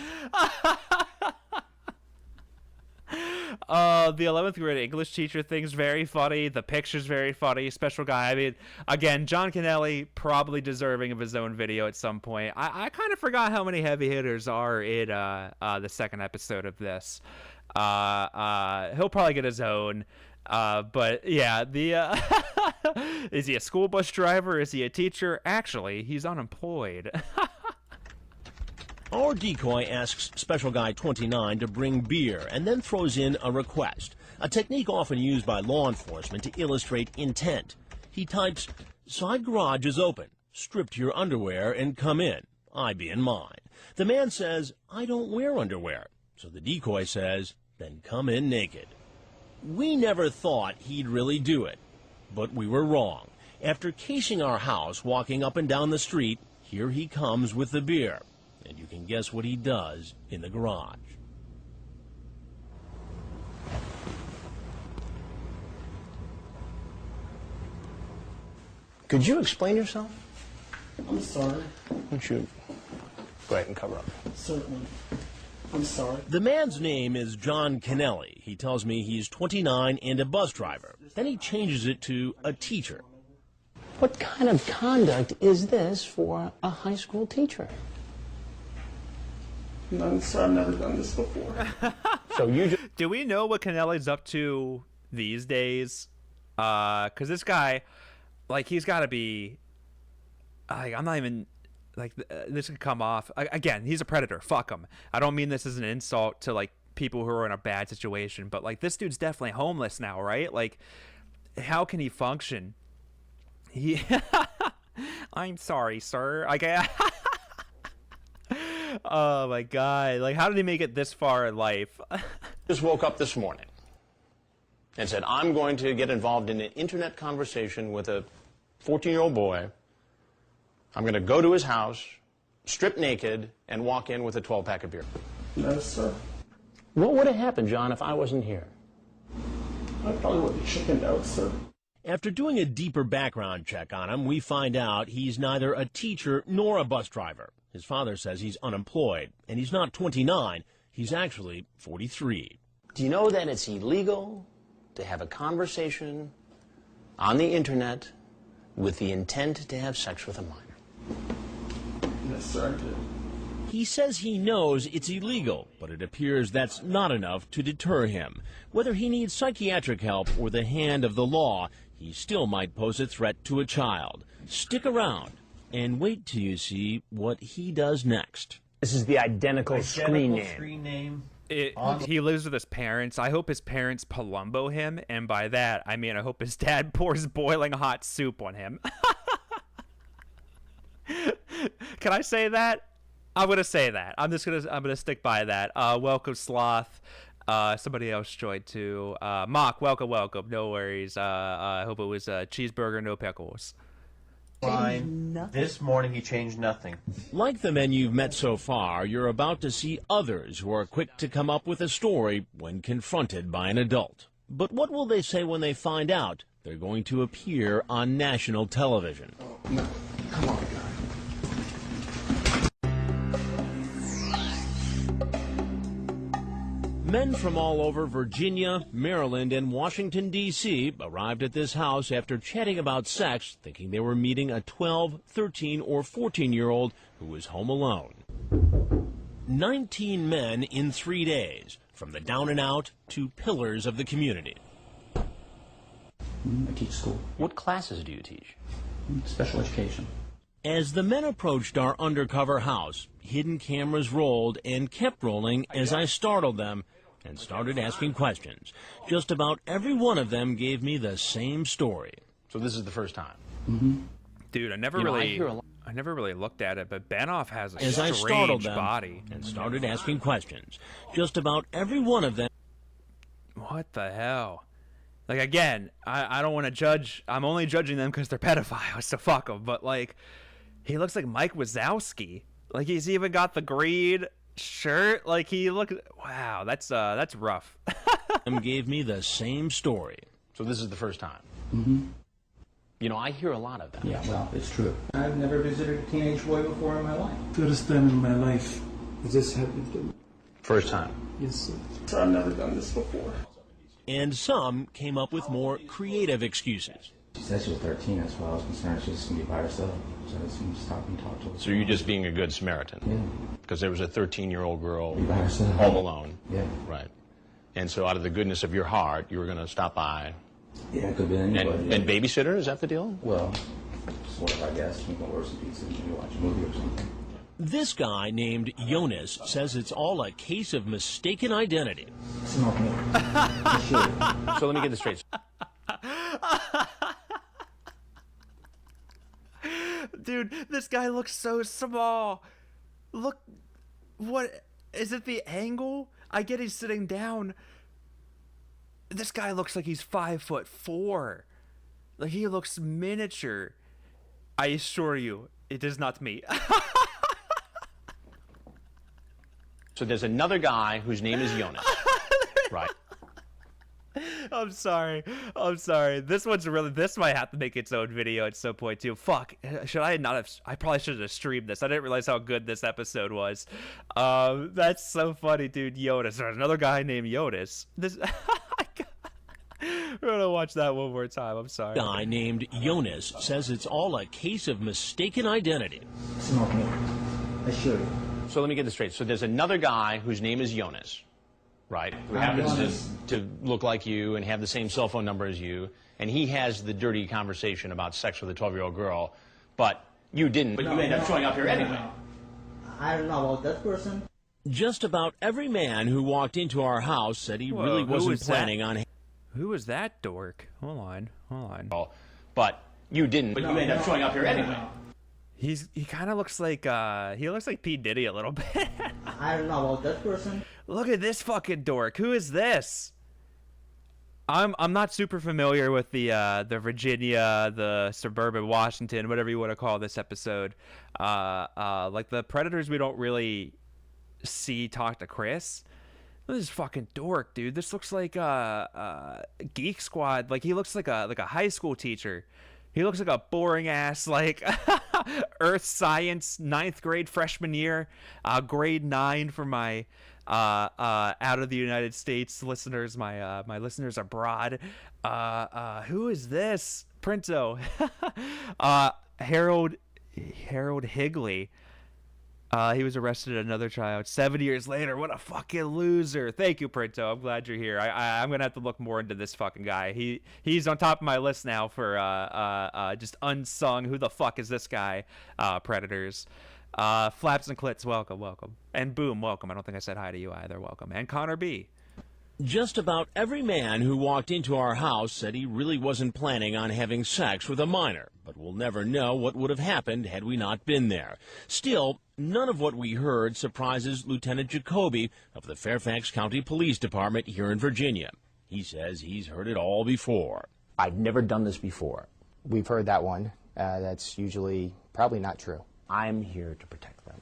The 11th grade English teacher thing's very funny. The picture's very funny. Special Guy. I mean, again, John Kennelly probably deserving of his own video at some point. I kind of forgot how many heavy hitters are in the second episode of this. He'll probably get his own. But yeah, the is he a school bus driver? Is he a teacher? Actually, he's unemployed. Our decoy asks Special Guy 29 to bring beer and then throws in a request, a technique often used by law enforcement to illustrate intent. He types, "Side garage is open. Strip to your underwear and come in. I be in mine." The man says, "I don't wear underwear." So the decoy says, "Then come in naked." We never thought he'd really do it, but we were wrong. After casing our house, walking up and down the street, here he comes with the beer. And you can guess what he does in the garage. Could you explain yourself? I'm sorry. Why don't you go ahead and cover up? Certainly. I'm sorry. The man's name is John Kennelly. He tells me he's 29 and a bus driver. Then he changes it to a teacher. What kind of conduct is this for a high school teacher? None, sir. I've never done this before. So you just... Do we know what Kennelly's up to these days? Because this guy, like, he's got to be, like, I'm not even, like, this could come off. Again, he's a predator. Fuck him. I don't mean this as an insult to, like, people who are in a bad situation, but, like, this dude's definitely homeless now, right? Like, how can he function? I'm sorry, sir. Oh my god, like, how did he make it this far in life? Just woke up this morning and said, I'm going to get involved in an internet conversation with a 14-year-old boy. I'm going to go to his house, strip naked, and walk in with a 12-pack of beer. No, sir. What would have happened, John, if I wasn't here? I probably would have chickened out, sir. After doing a deeper background check on him, we find out he's neither a teacher nor a bus driver. His father says he's unemployed, and he's not 29. He's actually 43. Do you know that it's illegal to have a conversation on the internet with the intent to have sex with a minor? Yes, sir, I did. He says he knows it's illegal, but it appears that's not enough to deter him. Whether he needs psychiatric help or the hand of the law, he still might pose a threat to a child. Stick around and wait till you see what he does next. This is the identical screen name. He lives with his parents. I hope his parents Palumbo him, and by that I mean I hope his dad pours boiling hot soup on him. Can I say that? I'm gonna say that. I'm gonna stick by that. Welcome, Sloth. Somebody else joined too. Mock, welcome. No worries. I hope it was a cheeseburger, no pickles. Fine. This morning he changed nothing. Like the men you've met so far, you're about to see others who are quick to come up with a story when confronted by an adult. But what will they say when they find out they're going to appear on national television? Oh, no. Come on, guy. Men from all over Virginia, Maryland, and Washington, D.C. arrived at this house after chatting about sex, thinking they were meeting a 12, 13, or 14-year-old who was home alone. 19 men in 3 days, from the down and out to pillars of the community. I teach school. What classes do you teach? Special education. As the men approached our undercover house, hidden cameras rolled and kept rolling as I startled them and started asking questions. Just about every one of them gave me the same story. So this is the first time? Mm-hmm. Dude, I never really looked at it, but Banoff has a as I startled strange them body. And started asking questions. Just about every one of them. What the hell? Like, again, I don't want to judge. I'm only judging them because they're pedophiles, so fuck them. But, like, he looks like Mike Wazowski. Like, he's even got the green shirt. Like, he looks... Wow, that's rough. Gave me the same story. So this is the first time? Mm-hmm. You know, I hear a lot of that. Yeah, well, it's true. I've never visited a teenage boy before in my life. First time in my life. Is this happened to you? First time? Yes, sir. So I've never done this before. And some came up with more creative excuses. She said she was 13, that's why I was concerned she was going to be by herself. So I just stop and talk to her. So you're just being a good Samaritan? Yeah. Because there was a 13-year-old girl by herself. home alone? Yeah. Right. And so out of the goodness of your heart, you were going to stop by? Yeah, it could be anybody. And babysitter, is that the deal? Well, sort of, I guess. You can order some pizza and you watch a movie or something. This guy named Jonas says it's all a case of mistaken identity. It's not me. So let me get this straight. Dude, this guy looks so small. Look, what is it? The angle? I get he's sitting down. This guy looks like he's 5'4". Like, he looks miniature. I assure you, it is not me. So there's another guy whose name is Jonas, right? I'm sorry. This might have to make its own video at some point too. Fuck. Should I not have? I probably should have streamed this. I didn't realize how good this episode was. That's so funny, dude. Jonas. There's another guy named Jonas. This. We're gonna watch that one more time. I'm sorry. Guy named Jonas says it's all a case of mistaken identity. Smoke me. I assure you. So let me get this straight. So there's another guy whose name is Jonas, right? Who happens to look like you and have the same cell phone number as you, and he has the dirty conversation about sex with a 12-year-old girl, but you didn't. But you end up showing up here anyway. I don't know about that person. Just about every man who walked into our house said he really wasn't planning on. Who was that dork? Hold on. But you didn't. But you end up showing up here anyway. He kind of looks like P. Diddy a little bit. I don't know about that person. Look at this fucking dork. Who is this? I'm not super familiar with the Virginia, the Suburban Washington, whatever you want to call this episode. Like the Predators, we don't really see talk to Chris. Look at this fucking dork, dude. This looks like Geek Squad. Like he looks like a high school teacher. He looks like a boring ass like Earth Science 9th grade freshman year, grade 9 for my out of the United States listeners, my listeners abroad. Who is this? Printo. Harold Higley. He was arrested at another child 7 years later. What a fucking loser. Thank you, Printo. I'm glad you're here. I'm going to have to look more into this fucking guy. He's on top of my list now for just unsung. Who the fuck is this guy? Predators. Flaps and Clits, welcome. And Boom, welcome. I don't think I said hi to you either. Welcome. And Connor B. Just about every man who walked into our house said he really wasn't planning on having sex with a minor, but we'll never know what would have happened had we not been there. Still, none of what we heard surprises Lieutenant Jacoby of the Fairfax County Police Department here in Virginia. He says he's heard it all before. I've never done this before. We've heard that one. That's usually probably not true. I'm here to protect them.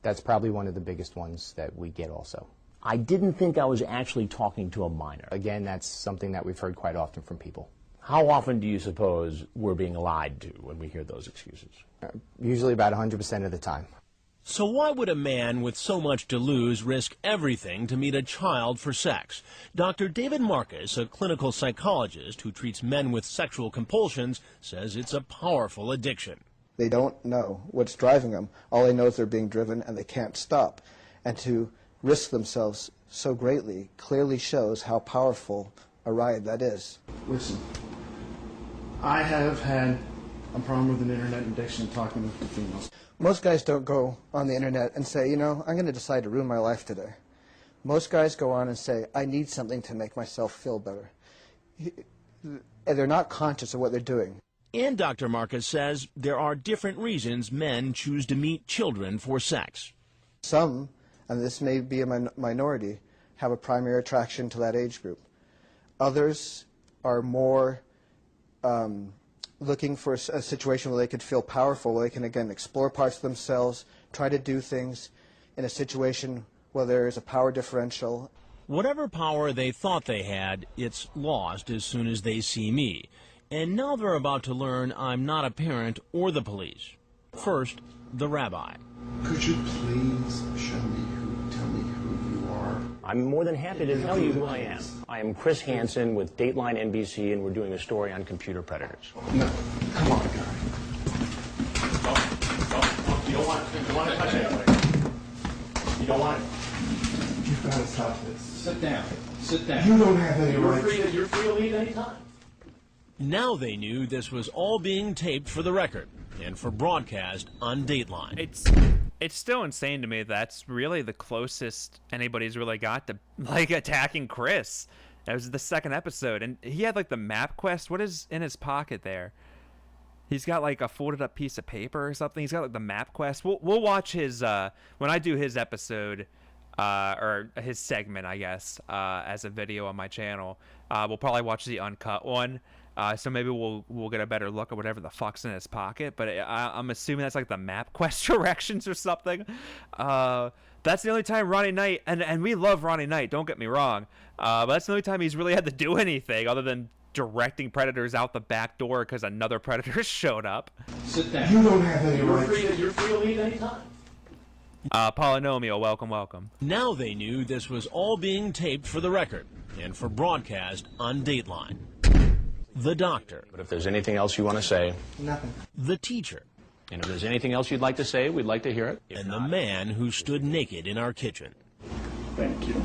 That's probably one of the biggest ones that we get also. I didn't think I was actually talking to a minor. Again, that's something that we've heard quite often from people. How often do you suppose we're being lied to when we hear those excuses? Usually about 100% of the time. So why would a man with so much to lose risk everything to meet a child for sex? Dr. David Marcus, a clinical psychologist who treats men with sexual compulsions, says it's a powerful addiction. They don't know what's driving them. All they know is they're being driven and they can't stop. And to risk themselves so greatly clearly shows how powerful a ride that is. Listen, I have had a problem with an internet addiction talking to females. Most guys don't go on the internet and say, you know, I'm going to decide to ruin my life today. Most guys go on and say, I need something to make myself feel better. And they're not conscious of what they're doing. And Dr. Marcus says there are different reasons men choose to meet children for sex. Some, and this may be a minority, have a primary attraction to that age group. Others are more looking for a situation where they could feel powerful, where they can, again, explore parts of themselves, try to do things in a situation where there is a power differential. Whatever power they thought they had, it's lost as soon as they see me. And now they're about to learn I'm not a parent or the police. First, the rabbi. Could you please tell me who you are? I'm more than happy to tell you who I am. I am Chris Hansen with Dateline NBC, and we're doing a story on computer predators. No, come on, guy. You don't want to touch anybody. You don't want it. You've got to stop this. Sit down. Sit down. You don't have any rights. You're free to leave anytime. Now they knew this was all being taped for the record and for broadcast on Dateline. It's still insane to me that's really the closest anybody's really got to like attacking Chris. That was the second episode, and he had like the map quest. What is in his pocket there? He's got like a folded up piece of paper or something. He's got like the map quest. We'll watch his when I do his episode or his segment, I guess, as a video on my channel. We'll probably watch the uncut one. So maybe we'll get a better look at whatever the fuck's in his pocket. But I'm assuming that's like the map quest directions or something. That's the only time Ronnie Knight, and we love Ronnie Knight, don't get me wrong. But that's the only time he's really had to do anything other than directing predators out the back door because another predator showed up. Sit down. You don't have any rights. You're free to leave anytime. Polynomial, welcome. Now they knew this was all being taped for the record and for broadcast on Dateline. The doctor. But if there's anything else you want to say. Nothing. The teacher. And if there's anything else you'd like to say, we'd like to hear it. And the man who stood naked in our kitchen. Thank you.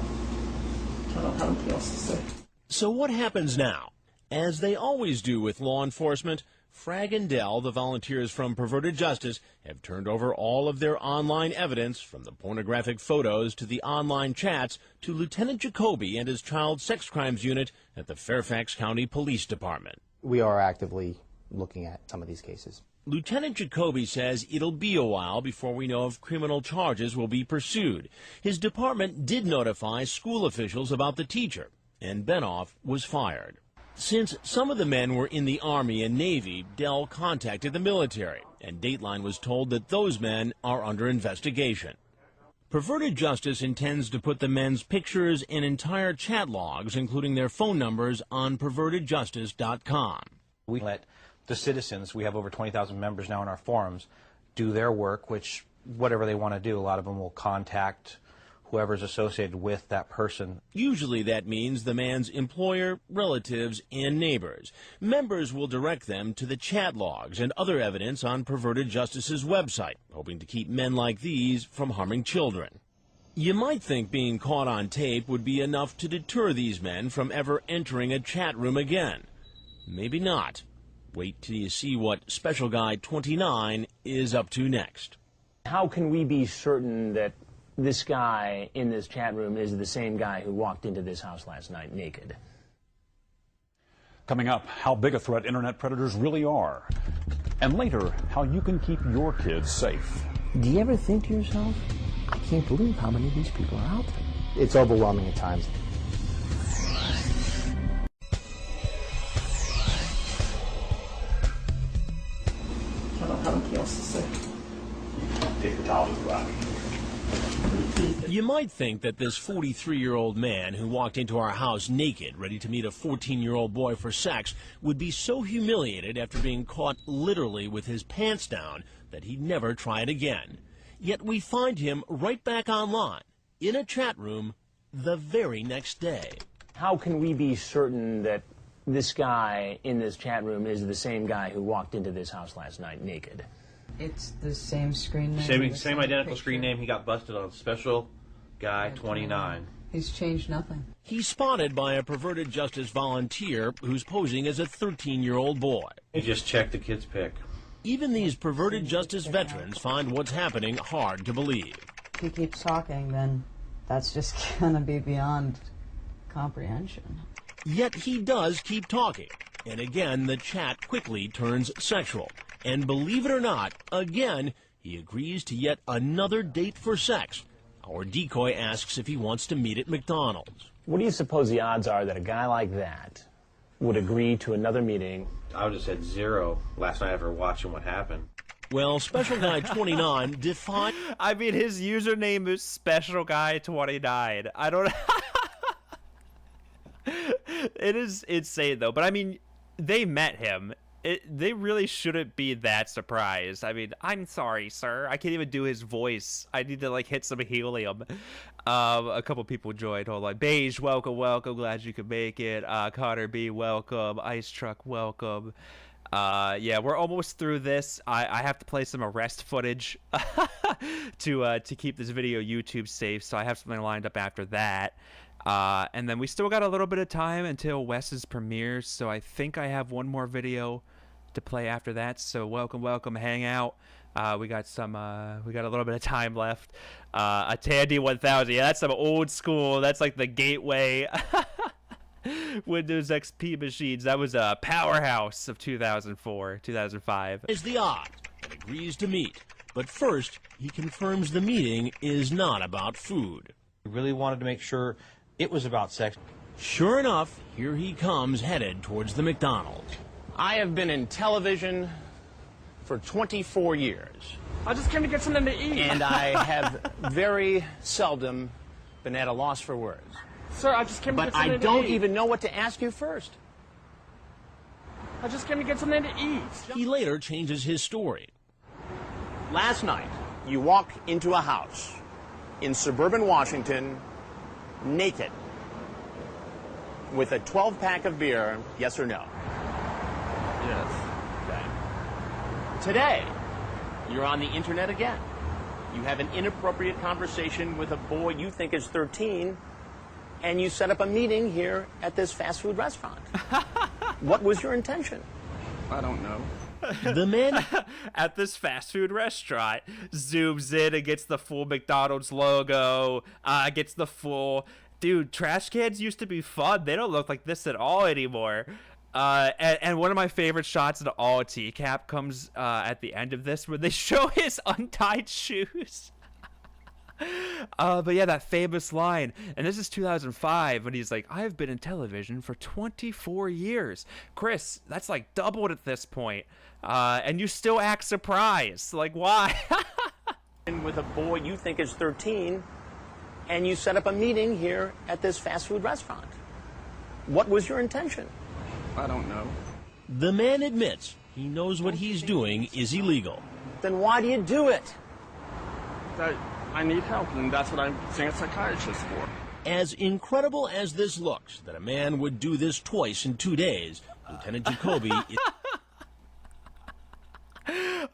I don't have anything else to say. So what happens now? As they always do with law enforcement, Frag and Dell, the volunteers from Perverted Justice, have turned over all of their online evidence, from the pornographic photos to the online chats, to Lieutenant Jacoby and his child sex crimes unit at the Fairfax County Police Department. We are actively looking at some of these cases. Lieutenant Jacoby says it'll be a while before we know if criminal charges will be pursued. His department did notify school officials about the teacher, and Benoff was fired. Since some of the men were in the Army and Navy, Dell contacted the military, and Dateline was told that those men are under investigation. Perverted Justice intends to put the men's pictures and entire chat logs, including their phone numbers, on pervertedjustice.com. We let the citizens, we have over 20,000 members now in our forums, do their work, which whatever they want to do, a lot of them will contact whoever's associated with that person. Usually that means the man's employer, relatives, and neighbors. Members will direct them to the chat logs and other evidence on Perverted Justice's website, hoping to keep men like these from harming children. You might think being caught on tape would be enough to deter these men from ever entering a chat room again. Maybe not. Wait till you see what Special Guy 29 is up to next. How can we be certain that this guy in this chat room is the same guy who walked into this house last night naked? Coming up, how big a threat internet predators really are. And later, how you can keep your kids safe. Do you ever think to yourself, I can't believe how many of these people are out there? It's overwhelming at times. I don't have anything else to say. Take the towel to the back. You might think that this 43-year-old man who walked into our house naked, ready to meet a 14-year-old boy for sex, would be so humiliated after being caught literally with his pants down that he'd never try it again. Yet we find him right back online, in a chat room, the very next day. How can we be certain that this guy in this chat room is the same guy who walked into this house last night naked? It's the same screen name. Same identical screen name. He got busted on Special Guy 29. He's changed nothing. He's spotted by a Perverted Justice volunteer who's posing as a 13-year-old boy. He just checked the kid's pic. Even these Perverted Justice veterans find what's happening hard to believe. If he keeps talking, then that's just going to be beyond comprehension. Yet he does keep talking. And again, the chat quickly turns sexual. And believe it or not, again, he agrees to yet another date for sex. Our decoy asks if he wants to meet at McDonald's. What do you suppose the odds are that a guy like that would agree to another meeting? I would have said 0 last night after watching what happened. Well, Special Guy 29 defied... I mean, his username is Special Guy 29. I don't... It is insane, though. But, I mean, they met him. They really shouldn't be that surprised. I mean, I'm sorry, sir. I can't even do his voice. I need to, like, hit some helium. A couple people joined. Hold on. Beige, welcome, welcome. Glad you could make it. Connor B, welcome. Ice Truck, welcome. Yeah, we're almost through this. I have to play some arrest footage to keep this video YouTube safe, so I have something lined up after that. And then we still got a little bit of time until Wes's premiere, so I think I have one more video to play after that. So welcome, hang out. We got a little bit of time left. A Tandy 1000, yeah, that's some old school. That's like the gateway Windows XP machines. That was a powerhouse of 2004, 2005. Is the odds and agrees to meet. But first, he confirms the meeting is not about food. We really wanted to make sure it was about sex. Sure enough, here he comes headed towards the McDonald's. I have been in television for 24 years. I just came to get something to eat. And I have very seldom been at a loss for words. Sir, I just came to get something to eat. But I don't even know what to ask you first. I just came to get something to eat. He later changes his story. Last night, you walk into a house in Suburban Washington, naked, with a 12-pack of beer, yes or no? Yes. Okay. Today, you're on the internet again. You have an inappropriate conversation with a boy you think is 13, and you set up a meeting here at this fast food restaurant. What was your intention? I don't know. The man at this fast food restaurant zooms in and gets the full McDonald's logo, gets the full... Dude, trash cans used to be fun. They don't look like this at all anymore. And one of my favorite shots in all TCAP comes at the end of this, where they show his untied shoes. But yeah, that famous line, and this is 2005, and he's like, I've been in television for 24 years. Chris, that's like doubled at this point. And you still act surprised. Like, why? with a boy you think is 13, and you set up a meeting here at this fast food restaurant. What was your intention? I don't know. The man admits he knows what he's doing is illegal. Then why do you do it? I need help, and that's what I'm seeing a psychiatrist for. As incredible as this looks, that a man would do this twice in 2 days, Lieutenant Jacoby...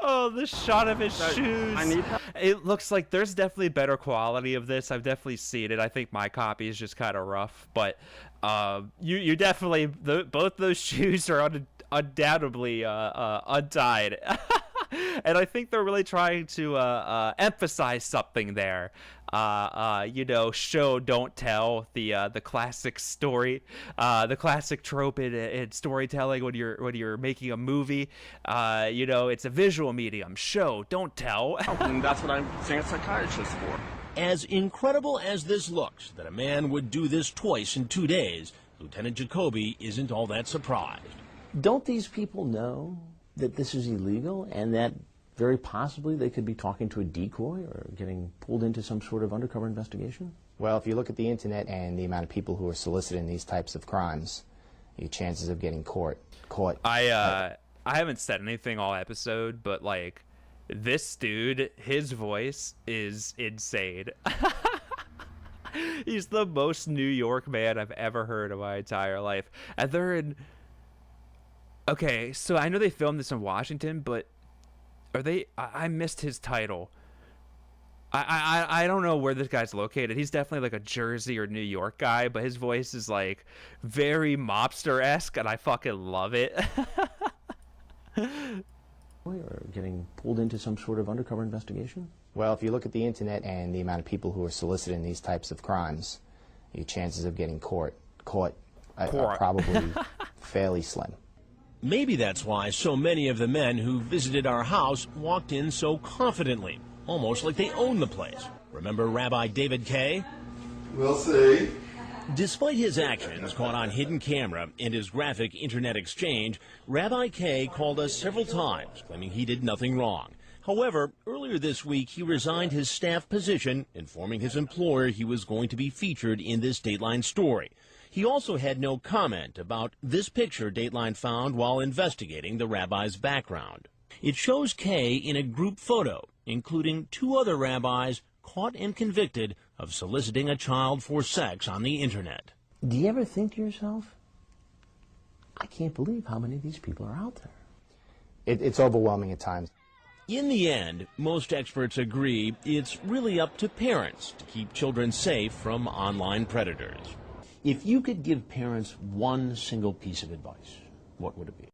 Oh, the shot of his shoes. I need help. It looks like there's definitely better quality of this. I've definitely seen it. I think my copy is just kind of rough, but you definitely... both those shoes are undoubtedly untied. And I think they're really trying to emphasize something there. You know, show, don't tell, the classic story, the classic trope in storytelling when you're making a movie. You know, it's a visual medium. Show, don't tell. And that's what I'm seeing a psychiatrist for. As incredible as this looks, that a man would do this twice in 2 days, Lieutenant Jacoby isn't all that surprised. Don't these people know that this is illegal and that very possibly they could be talking to a decoy or getting pulled into some sort of undercover investigation? Well, if you look at the internet and the amount of people who are soliciting these types of crimes, your chances of getting caught. I haven't said anything all episode, but like this dude, his voice is insane. He's the most New York man I've ever heard in my entire life. And they're in... Okay, so I know they filmed this in Washington, but are they... I missed his title. I don't know where this guy's located. He's definitely like a Jersey or New York guy, but his voice is like very mobster-esque, and I fucking love it. Or getting pulled into some sort of undercover investigation? Well, if you look at the internet and the amount of people who are soliciting these types of crimes, your chances of getting caught are probably fairly slim. Maybe that's why so many of the men who visited our house walked in so confidently, almost like they own the place. Remember Rabbi David Kay? We'll see. Despite his actions caught on hidden camera and his graphic internet exchange, Rabbi Kay called us several times, claiming he did nothing wrong. However, earlier this week, he resigned his staff position, informing his employer he was going to be featured in this Dateline story. He also had no comment about this picture Dateline found while investigating the rabbi's background. It shows Kay in a group photo, including 2 other rabbis caught and convicted of soliciting a child for sex on the internet. Do you ever think to yourself, I can't believe how many of these people are out there? It's overwhelming at times. In the end, most experts agree it's really up to parents to keep children safe from online predators. If you could give parents one single piece of advice, what would it be?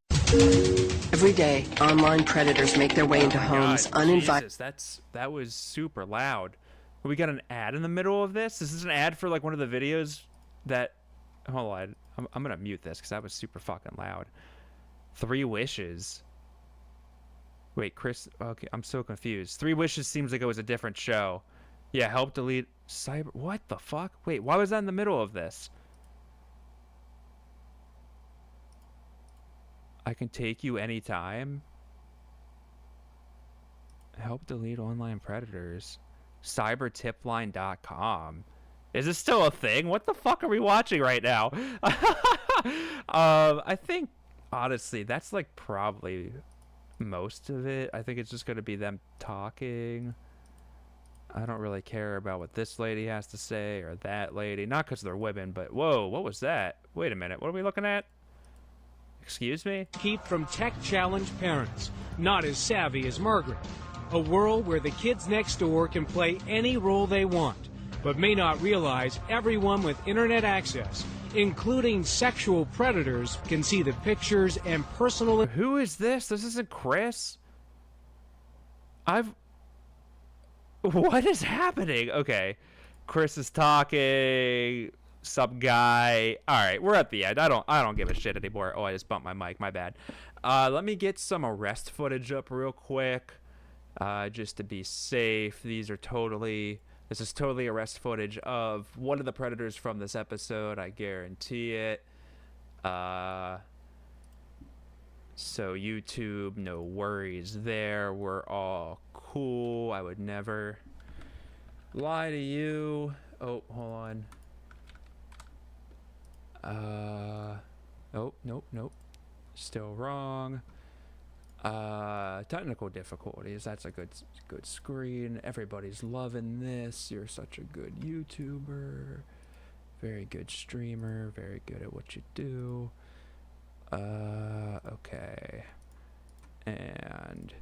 Every day, online predators make their way into homes uninvited. Jesus, that was super loud. We got an ad in the middle of this? Is this an ad for like one of the videos that... Hold on. I'm going to mute this because that was super fucking loud. 3 Wishes. Wait, Chris... Okay, I'm so confused. 3 Wishes seems like it was a different show. Yeah, help delete cyber... What the fuck? Wait, why was that in the middle of this? I can take you anytime. Help delete online predators. Cybertipline.com. Is this still a thing? What the fuck are we watching right now? I think, honestly, that's like probably most of it. I think it's just going to be them talking. I don't really care about what this lady has to say or that lady. Not because they're women, but whoa, what was that? Wait a minute. What are we looking at? Excuse me? Keep from tech-challenged parents, not as savvy as Margaret. A world where the kids next door can play any role they want, but may not realize everyone with internet access, including sexual predators, can see the pictures and personal... Who is this? This isn't Chris? What is happening? Okay. Chris is talking. Sub guy. Alright, we're at the end. I don't give a shit anymore. Oh, I just bumped my mic. My bad. Let me get some arrest footage up real quick. Just to be safe. This is totally arrest footage of one of the predators from this episode. I guarantee it. So YouTube, no worries there. We're all cool. I would never lie to you. Oh, hold on. Oh, nope. Still wrong. Technical difficulties. That's a good screen. Everybody's loving this. You're such a good YouTuber. Very good streamer. Very good at what you do. Okay. And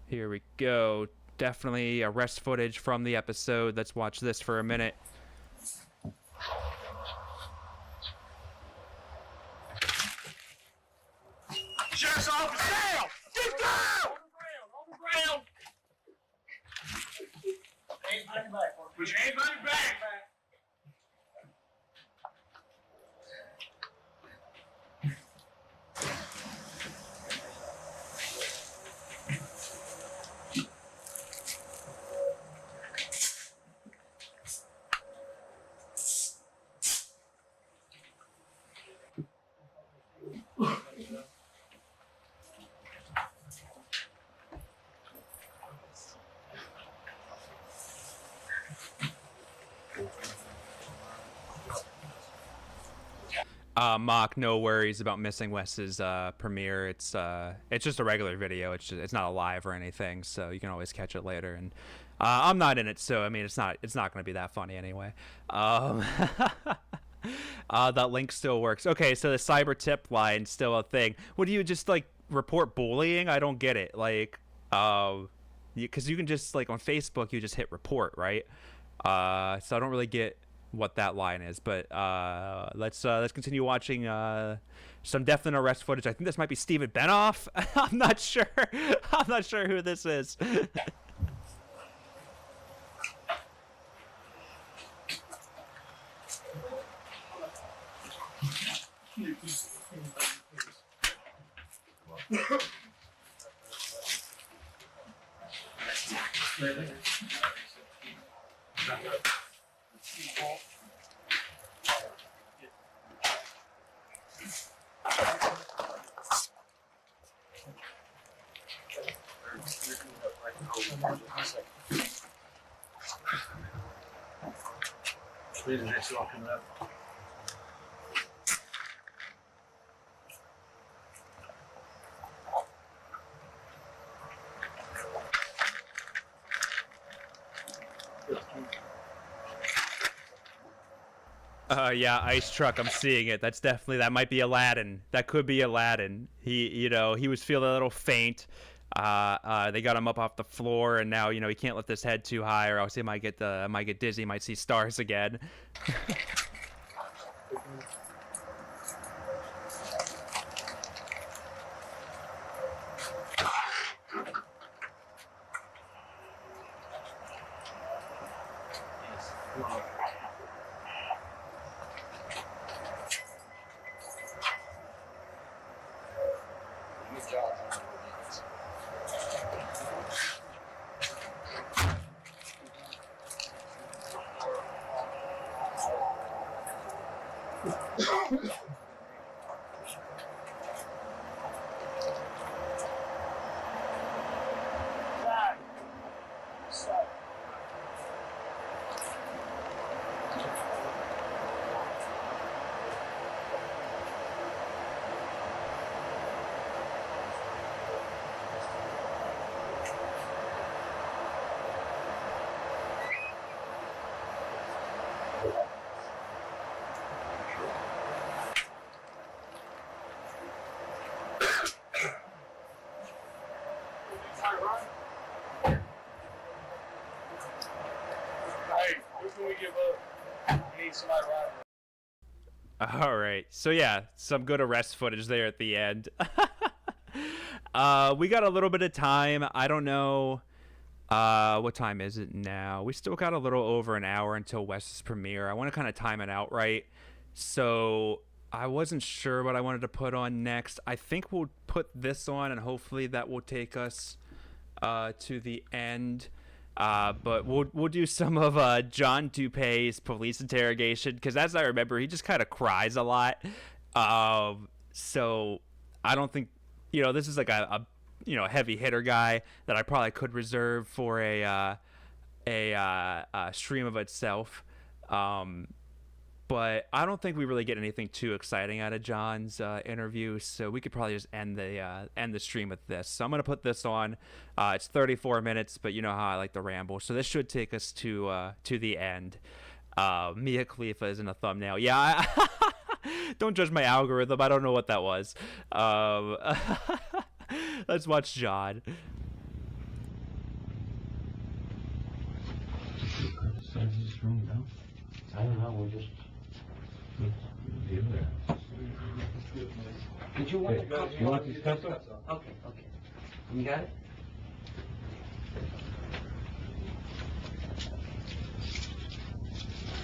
here we go. Definitely arrest footage from the episode. Let's watch this for a minute. Sheriff's office down! Get down! On the ground! Put your hands behind your back. Mock, no worries about missing Wes's premiere. It's just a regular video. It's not a live or anything, so you can always catch it later. And I'm not in it, so I mean it's not going to be that funny anyway. That link still works. Okay, so the cyber tip line still a thing. What do you just like report bullying? I don't get it. Like, because you can just like on Facebook you just hit report, right? So I don't really get what that line is, but let's continue watching some definite arrest footage. I think this might be Stephen Benoff. I'm not sure who this is. Yeah, ice truck. I'm seeing it. That might be Aladdin. That could be Aladdin. He was feeling a little faint. They got him up off the floor, and now he can't lift his head too high, or else he might get dizzy, might see stars again. So yeah, some good arrest footage there at the end. We got a little bit of time. I don't know. What time is it now? We still got a little over an hour until Wes's premiere. I want to kind of time it out right. So I wasn't sure what I wanted to put on next. I think we'll put this on, and hopefully that will take us to the end. But we'll do some of John Dupee's police interrogation, because as I remember, he just kind of cries a lot. So I don't think, this is like a heavy hitter guy that I probably could reserve for a stream of itself. But I don't think we really get anything too exciting out of John's interview, so we could probably just end the stream with this. So I'm gonna put this on. It's 34 minutes, but you know how I like to ramble, so this should take us to the end. Mia Khalifa is in a thumbnail. Yeah, don't judge my algorithm. I don't know what that was. Let's watch John. I don't know, we're just... Did you want You want these cups? Okay. You got it?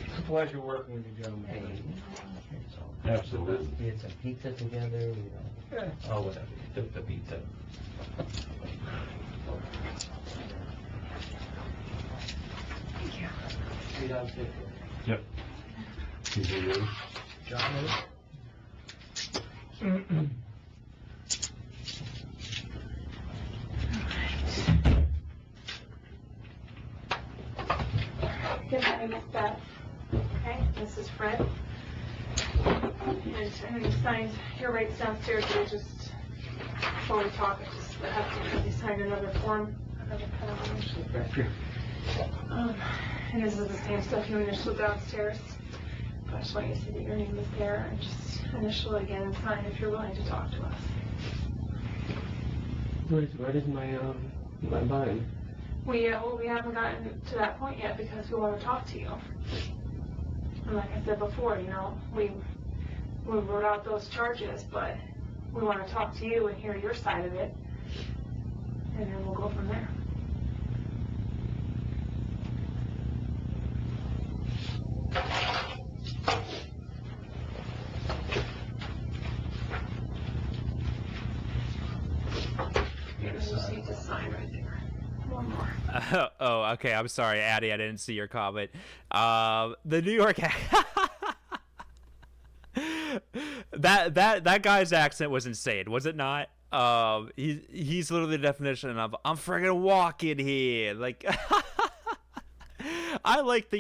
It's a pleasure working with you gentlemen. Absolutely. We had some pizza together, Yeah. Oh, whatever. Took the pizza. Thank you. $3.50. Yep. These are yours. John, Good, my name is Beth. Okay, this is Fred. And I'm going to sign your rights downstairs. We'll just, before we talk, I just have to sign another form. Another pen and this is the same stuff you initialed downstairs. But I just want you to see that your name is there and just initial again and sign if you're willing to talk to us. What is my button? We haven't gotten to that point yet because we want to talk to you. And like I said before, we wrote out those charges, but we want to talk to you and hear your side of it, and then we'll go from there. You just need to sign right there. One more. Oh, okay. I'm sorry, Addie. I didn't see your comment. The New York that guy's accent was insane, was it not? He's literally the definition of I'm friggin' walking here. Like, I like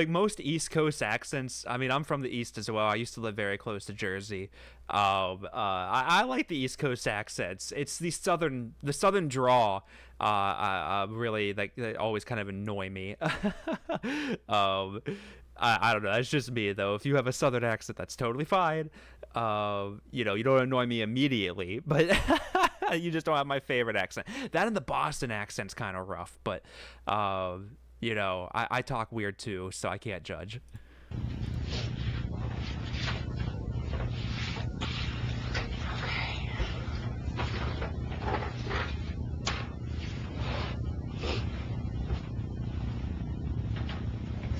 most East Coast accents. I mean, I'm from the East as well. I used to live very close to Jersey. I like the East Coast accents. It's the southern drawl. Really, like, they always kind of annoy me. I don't know. That's just me, though. If you have a southern accent, that's totally fine. You don't annoy me immediately, but you just don't have my favorite accent. That and the Boston accent's kind of rough, but I talk weird too, so I can't judge.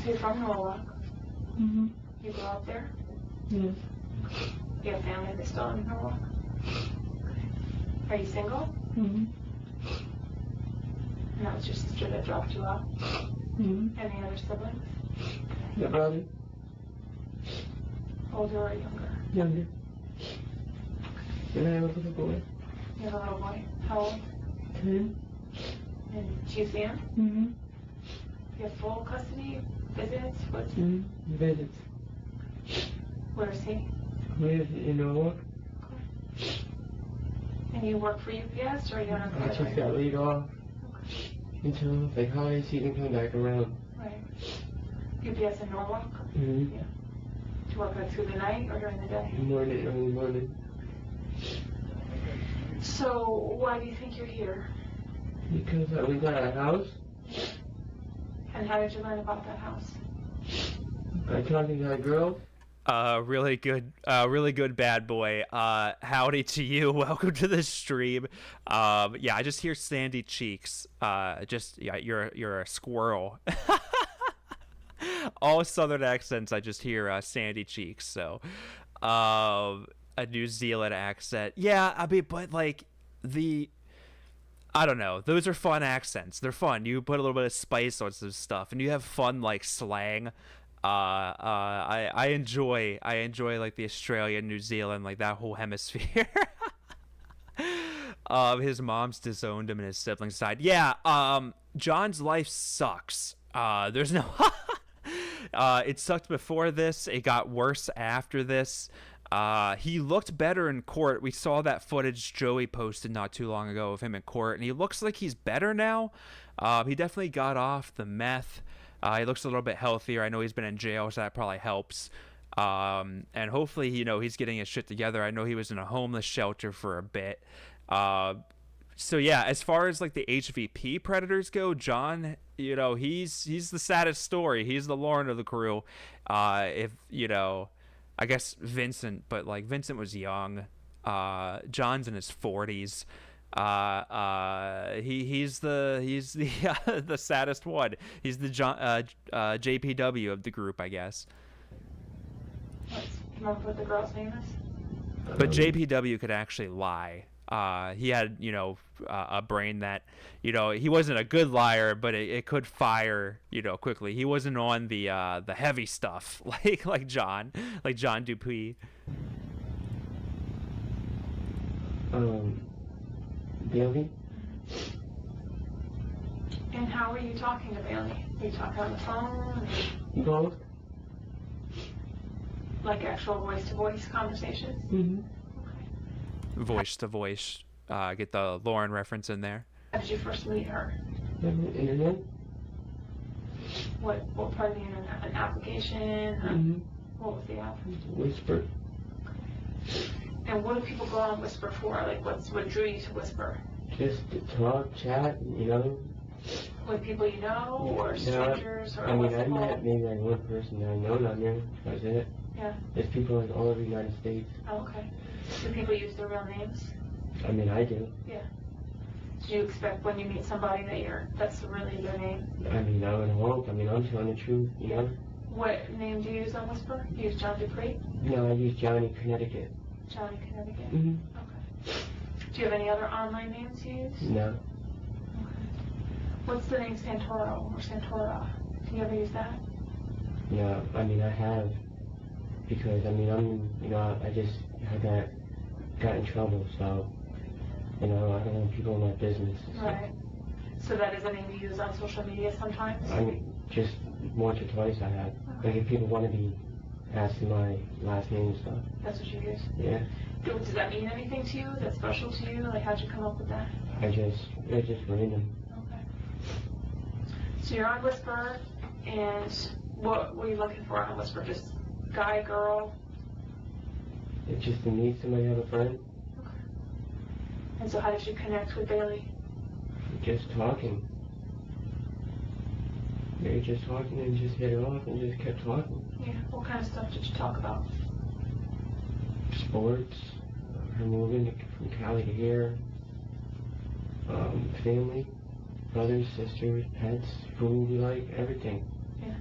So you're from Norwalk? Mm-hmm. You grew up there? Yes. You have family that's still in Norwalk? Are you single? Mm-hmm. And that was your sister that dropped you off? Mm-hmm. Any other siblings? Your brother? Older or younger? Younger. And I have a little boy. You have a little boy? How old? 10. And do you see him? Mm-hmm. You have full custody? Visits? What's Mm-hmm. Visits. Where is he? Live in Norwalk. And you work for UPS or are you on a I just got laid off until like holiday season come back around. Right. UPS in Norwalk? Mm-hmm. Yeah. Do you work like through the night or during the day? Early morning. So why do you think you're here? Because we got a house. And how did you learn about that house? By talking to a girl. Really good bad boy. Howdy to you. Welcome to the stream. Yeah, I just hear sandy cheeks. Yeah, you're a squirrel. All Southern accents, I just hear sandy cheeks. So, a New Zealand accent. Yeah, I mean, but like I don't know. Those are fun accents. They're fun. You put a little bit of spice on some stuff, and you have fun like slang. I enjoy like the Australia, New Zealand, like that whole hemisphere. His mom's disowned him and his siblings died. Yeah. John's life sucks. There's no. It sucked before this. It got worse after this. He looked better in court. We saw that footage Joey posted not too long ago of him in court, and he looks like he's better now. He definitely got off the meth. He looks a little bit healthier. I know he's been in jail, so that probably helps. And hopefully, he's getting his shit together. I know he was in a homeless shelter for a bit. So yeah, as far as like the HVP predators go, John, he's the saddest story. He's the Lauren of the crew. I guess Vincent, but like Vincent was young. John's in his 40s. He's the the saddest one. He's the JPW of the group, I guess. Remember what the girl's name is? But JPW could actually lie. He had a brain that he wasn't a good liar, but it could fire quickly. He wasn't on the heavy stuff like John Dupee. Bailey? And how were you talking to Bailey? Were you talking on the phone? Both. Like actual voice-to-voice conversations? Mm-hmm. Voice to voice. Get the Lauren reference in there. How did you first meet her? Internet? What part of the internet? An application? Mm-hmm. What was the app? Whisper. And what do people go on Whisper for? Like, what drew you to Whisper? Just to talk, chat, With people you know, or strangers, or I what's met it called? maybe like one person that I know on there. That's it. Yeah. There's people like all over the United States. Oh, okay. Do people use their real names? I mean, I do. Yeah. Do you expect when you meet somebody that's really their name? I mean, I would hope. I mean, I'm telling the truth, What name do you use on Whisper? You use John Dupree? No, I use Johnny Connecticut. Johnny Connecticut? Mm-hmm. Okay. Do you have any other online names you use? No. Okay. What's the name Santoro or Santora? Do you ever use that? No, I mean, I have. Because, I mean, I just got in trouble, so, I don't want people in my business. So. Right. So that is a name you use on social media sometimes? I mean, just once or twice I have. Like, if people want to be asking my last name and stuff. That's what you use? Yeah. Does that mean anything to you? That's special to you? Like, how'd you come up with that? It's just random. Okay. So you're on Whisper, and what were you looking for on Whisper? Just guy, girl? It's just to meet somebody, have a friend. Okay. And so how did you connect with Bailey? Just talking. We were just talking and just hit it off and just kept talking. Yeah. What kind of stuff did you talk about? Sports, her moving from Cali to here, family, brothers, sisters, pets, food we like, everything. Yeah.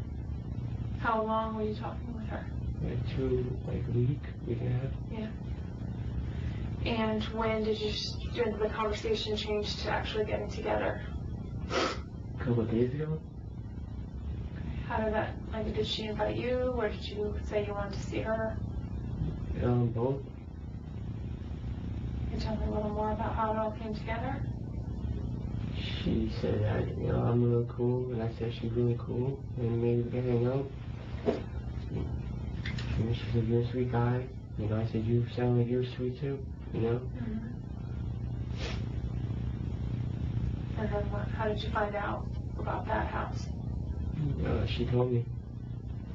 How long were you talking with her? Like a week and a half. Yeah. And when did the conversation change to actually getting together? A couple of days ago. How did that, like, did she invite you, or did you say you wanted to see her? Both. Can you tell me a little more about how it all came together? She said that, I'm real cool, and I said she's really cool, and maybe we can hang out. And she said, you're a sweet guy. I said, you sound like you're sweet too, Mm-hmm. And then how did you find out about that house? She told me.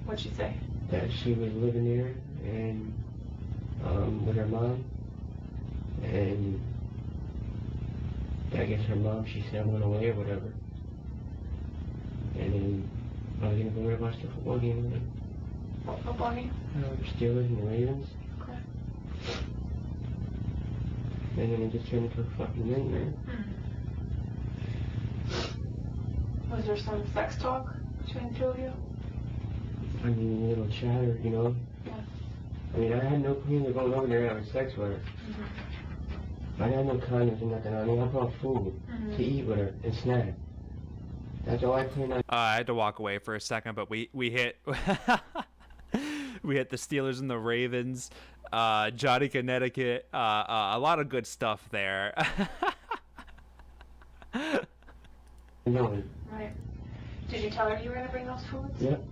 What'd she say? That she was living there, and with her mom, and I guess her mom, she said, went away or whatever. And then I was going to go to watch the football game with her. What football game? Steelers and the Ravens. Okay. And then it just turned into a fucking nightmare. Was there some sex talk between the two of you? I mean, a little chatter, you know? Yeah. I mean, I had no plans of going over there having sex with her. I had no condoms or nothing. I mean, I brought food to eat with her and snack. That's all I planned on. I had to walk away for a second, but we hit we hit the Steelers and the Ravens, Johnny Connecticut, a lot of good stuff there. No. Right. Did you tell her you were going to bring those foods? Yep.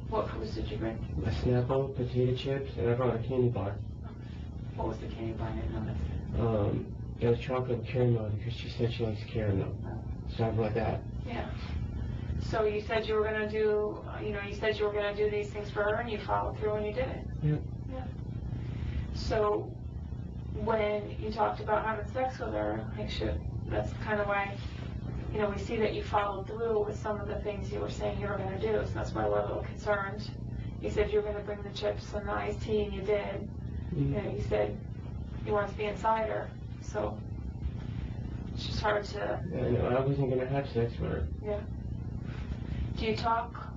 What foods did you bring? A Snapple, potato chips, and I brought a candy bar. What was the candy bar? I didn't notice. It was chocolate caramel because she said she likes caramel. So I brought that. Yeah. So you said you were going to do, you said you were going to do these things for her, and you followed through and you did it. Yep. Yeah. So when you talked about having sex with her, that's kind of why, we see that you followed through with some of the things you were saying you were going to do. So that's why we're a little concerned. You said you were going to bring the chips and the iced tea, and you did. You said you wanted to be inside her. So it's just hard to. Yeah, no, I wasn't gonna have sex with her. Yeah. Do you talk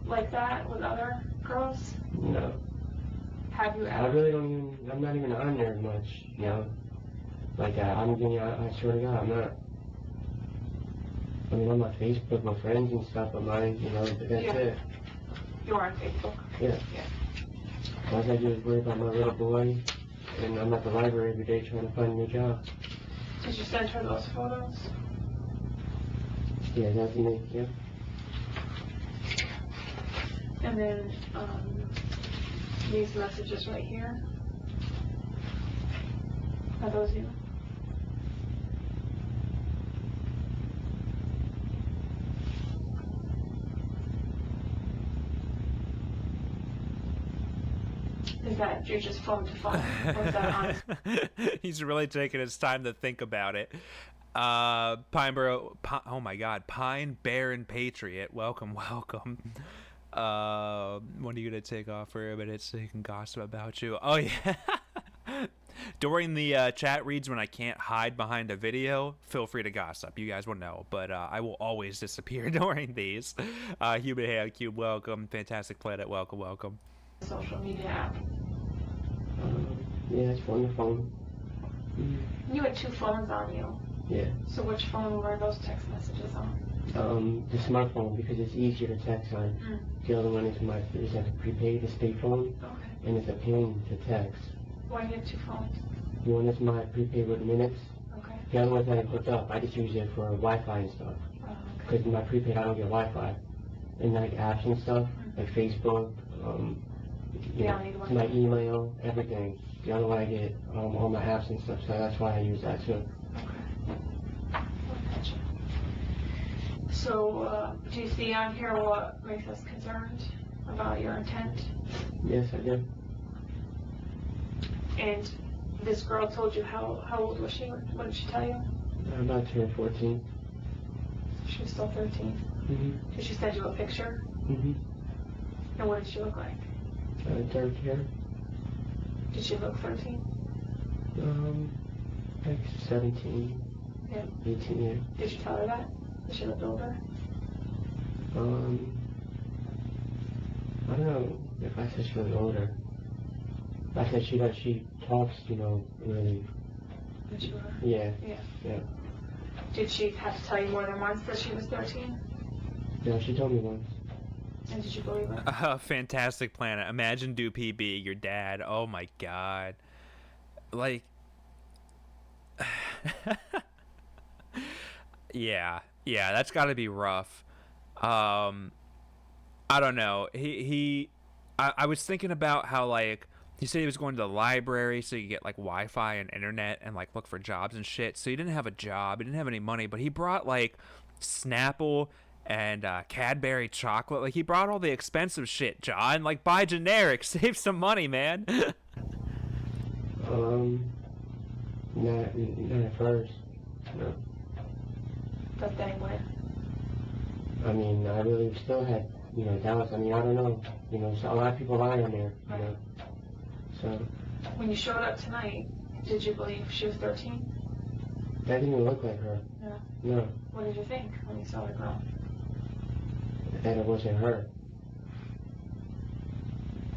like that with other girls? No. Have you I ever? really don't even. I'm not even on there much. You know. Like I swear to God, I'm not. I mean, on my Facebook, my friends and stuff, but that's it. You're on Facebook. Yeah. All I do is worry about my little boy, and I'm at the library every day trying to find a new job. Did you send her those photos? Yeah, that's me. Yeah. And then these messages right here. Are those you? Is that you're just phone to phone? Or is that honest? He's really taking his time to think about it. Oh my God, Pine Barren Patriot. Welcome. When are you gonna take off for a minute so he can gossip about you? Oh yeah. During the chat reads when I can't hide behind a video, feel free to gossip. You guys will know, but I will always disappear during these. Human Hand Cube, welcome. Fantastic Planet, welcome. Social media app. Yeah, it's on the phone. You had two phones on you. Yeah. So which phone were those text messages on? The smartphone, because it's easier to text on. The other one is like a prepaid, a state phone, and it's a pain to text. Why do you have two phones? One is my prepaid with minutes. Okay. The other one's not hooked up. I just use it for Wi-Fi and stuff. Because my prepaid, I don't get Wi-Fi. And like apps and stuff, like Facebook, my email, everything. The other one I get all my apps and stuff, so that's why I use that too. So, do you see on here what makes us concerned about your intent? Yes, I do. And this girl told you how old was she? What did she tell you? I'm about to turn 14. She was still 13. Did she send you a picture? And what did she look like? Dark hair. Did she look 13? Like 17. Yeah. 18, yeah. Did you tell her that? Did she look older? I don't know if I said she was older. I said she talks, really. Did she? Yeah. Yeah. Did she have to tell you more than once that she was 13? No, she told me once. And did you believe it? Fantastic Planet. Imagine Dupee being your dad. Oh my God. Like, yeah, that's got to be rough. I don't know. I was thinking about how, like, he said he was going to the library so you could get like Wi-Fi and internet and like look for jobs and shit. So he didn't have a job, he didn't have any money, but he brought like Snapple and Cadbury chocolate. Like, he brought all the expensive shit, John. Like, buy generic, save some money, man. Not at first, no. But then what? I mean, I really still had you know, Dallas. I mean, I don't know. You know, so a lot of people lie on there. You know, so When you showed up tonight, did you believe she was 13? that didn't look like her. No. No, What did you think when you saw the girl? that it wasn't her.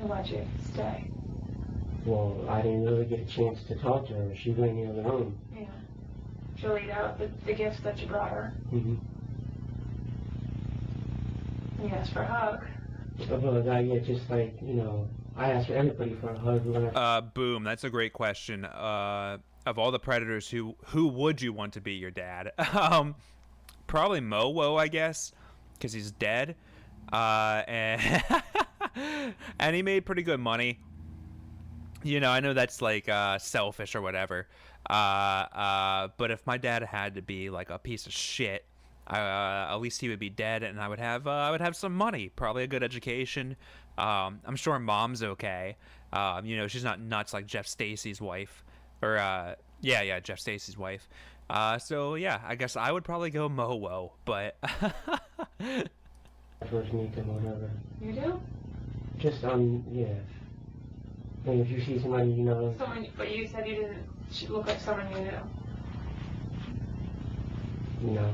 And why'd you stay? Well, I didn't really get a chance to talk to her. She went in the room. Yeah. She laid out the gifts that you brought her. Mm-hmm. And you asked for a hug. Well, yeah, just like, you know, I asked for everybody for a hug. Boom. That's a great question. Of all the predators, who would you want to be your dad? Probably Mowo, I guess, because he's dead. And and he made pretty good money. You know, I know that's like selfish or whatever. But if my dad had to be like a piece of shit, at least he would be dead, and I would have some money, probably a good education. I'm sure Mom's okay. You know, she's not nuts like Jeff Stacy's wife, or yeah, Jeff Stacy's wife. So yeah, I guess I would probably go Mowo, but First meet them or whatever. You do? Just, yeah. I mean, if you see somebody, you know. Someone, but you said you didn't. She looked like someone you knew. No.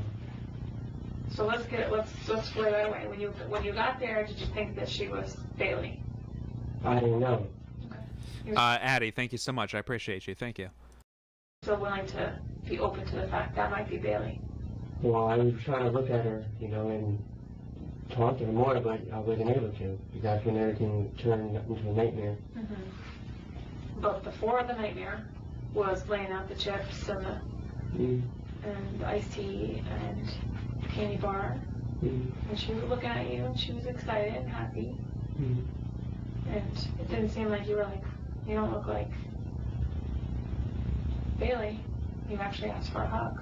So let's square that away. When you got there, did you think that she was Bailey? I didn't know. Addie, thank you so much. I appreciate you. Thank you. So willing to be open to the fact that might be Bailey. Well, I was trying to look at her, you know, and talk to her more, but I wasn't able to. Because that's when everything turned into a nightmare. Mm-hmm. But before the nightmare was laying out the chips and the iced tea and candy bar. And she was looking at you, and she was excited and happy. And it didn't seem like you were like, you don't look like Bailey. You actually asked for a hug.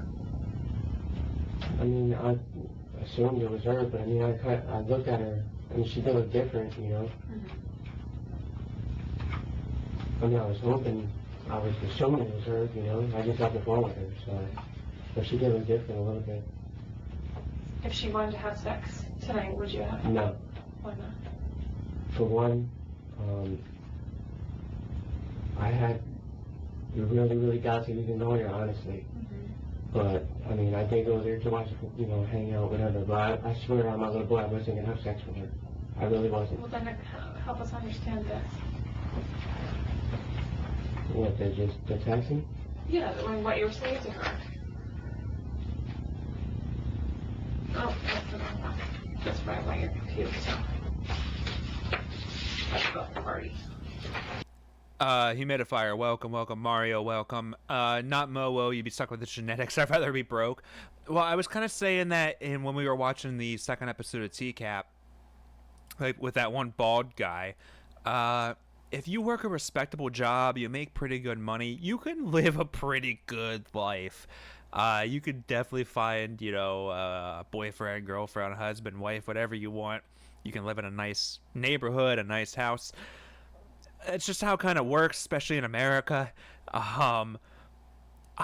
I mean, I assumed it was her, but I mean, I looked at her, and she did look different, you know. I mean, I was assuming it was her, you know. I just got the phone with her, so. But she did look different a little bit. If she wanted to have sex tonight, would you have? No. Why not? For one, I had really got to even know her, honestly. But, I mean, I did go there to watch, you know, hang out, whatever. But I swear on my little boy, I wasn't going to have sex with her. I really wasn't. Well, then help us understand this. What, the texting? Yeah, I mean, what you were saying to her. Oh, that's the wrong one. That's right, why you're confused. Let's go to the party. Humidifier, welcome, Mario, welcome. Not Mowo, you'd be stuck with the genetics. I'd rather be broke. Well, I was kind of saying that when we were watching the second episode of TCAP, like with that one bald guy. If you work a respectable job, you make pretty good money, you can live a pretty good life. You could definitely find, you know, a boyfriend, girlfriend, husband, wife, whatever you want. You can live in a nice neighborhood, a nice house. It's just how it kind of works, especially in America. I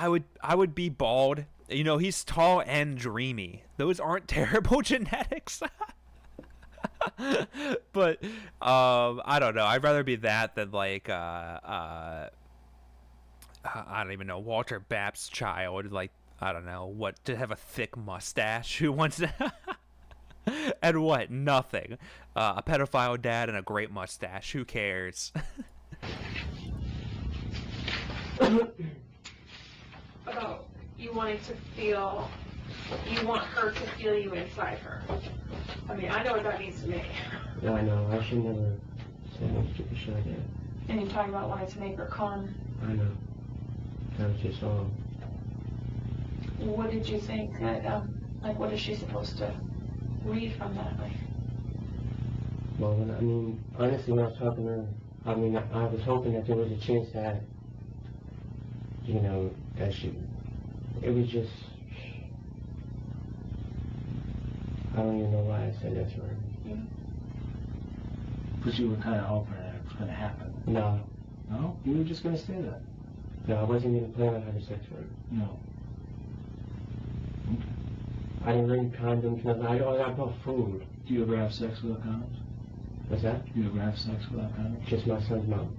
would be bald. You know, he's tall and dreamy. Those aren't terrible genetics. But I don't know. I'd rather be that than like I don't even know, Walter Bapp's child. Like, I don't know what, to have a thick mustache. Who wants to? And what? Nothing. A pedophile dad and a great mustache. Who cares? About you wanting to feel, you want her to feel you inside her. I mean, I know what that means to me. Yeah, I know. I should never say no stupid shit like that. And you're talking about wanting to make her come. I know. That was just wrong. What did you think that, like, what is she supposed to read from that? Like, well, I mean, honestly, when I was talking to her, I mean, I was hoping that there was a chance that, you know, that it was just, I don't even know why I said that to her. But you were kind of hoping that it was going to happen. No. No? You were just going to say that? No, I wasn't even planning on having sex with her. No. Okay. I didn't bring condoms, nothing. I brought food. Do you ever have sex without condoms? What's that? Do you ever have sex without condoms? Just my son's mom.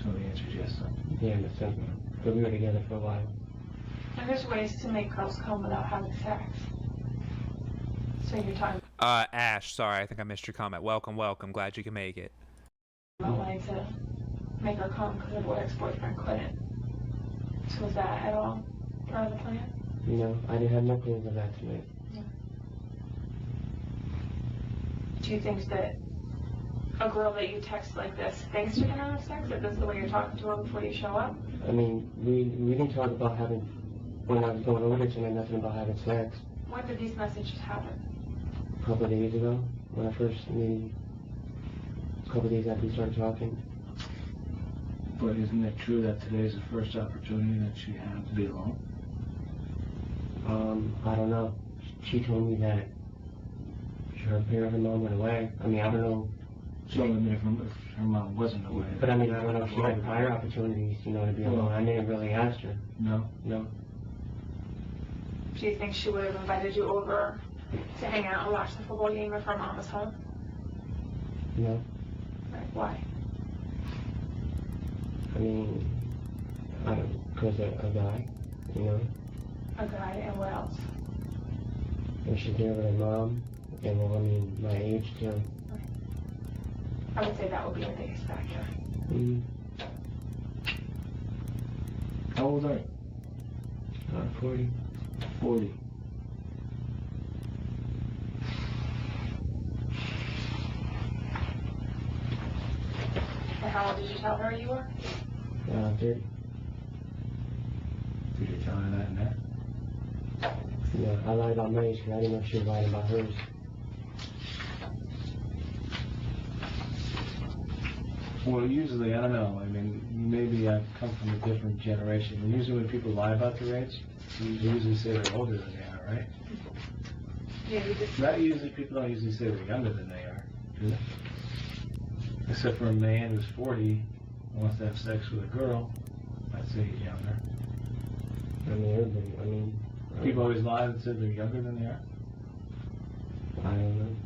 So the answer is yes, son. Yeah, my son's mom. But we were together for a while. And there's ways to make girls come without having sex. So you're talking Ash, sorry, I think I missed your comment. Welcome, welcome. Glad you can make it. about wanting to make her come because her ex-boyfriend couldn't. So was that at all part of the plan? No, I didn't have no plans of that tonight. Yeah. Do you think that a girl that you text like this thinks you're gonna have sex, or this is the way you're talking to her before you show up? I mean, we didn't talk about having, when I was going over there tonight, nothing about having sex. When did these messages happen? A couple of days ago, when I first, maybe a couple of days after we started talking. But isn't it true that today's the first opportunity that she had to be alone? I don't know. She told me that her mom went away. I mean, I don't know. So, I mean, if her mom wasn't away. But I mean, I don't know if she had prior opportunities, to be alone. I didn't really ask her. No? No. Do you think she would have invited you over to hang out and watch the football game if her mom was home? No. Right, why? I mean, I don't, because a guy, A guy, and what else? And she's there with her mom, and well, I mean, my age too. I would say that would be the biggest factor. Mm-hmm. How old are you? 40. 40. And how old did you tell her you were? 30. Did you tell her that in there? Yeah, I lied about my age because I didn't know if she was lying about hers. Well, usually, I don't know. I mean, maybe I've come from a different generation. And usually when people lie about their age, they usually say they're older than they are, right? Yeah, you just... Not usually, people don't usually say they're younger than they are, do they? Except for a man who's 40 and wants to have sex with a girl, I'd say he's younger. People always lie and say they're younger than they are? I don't know.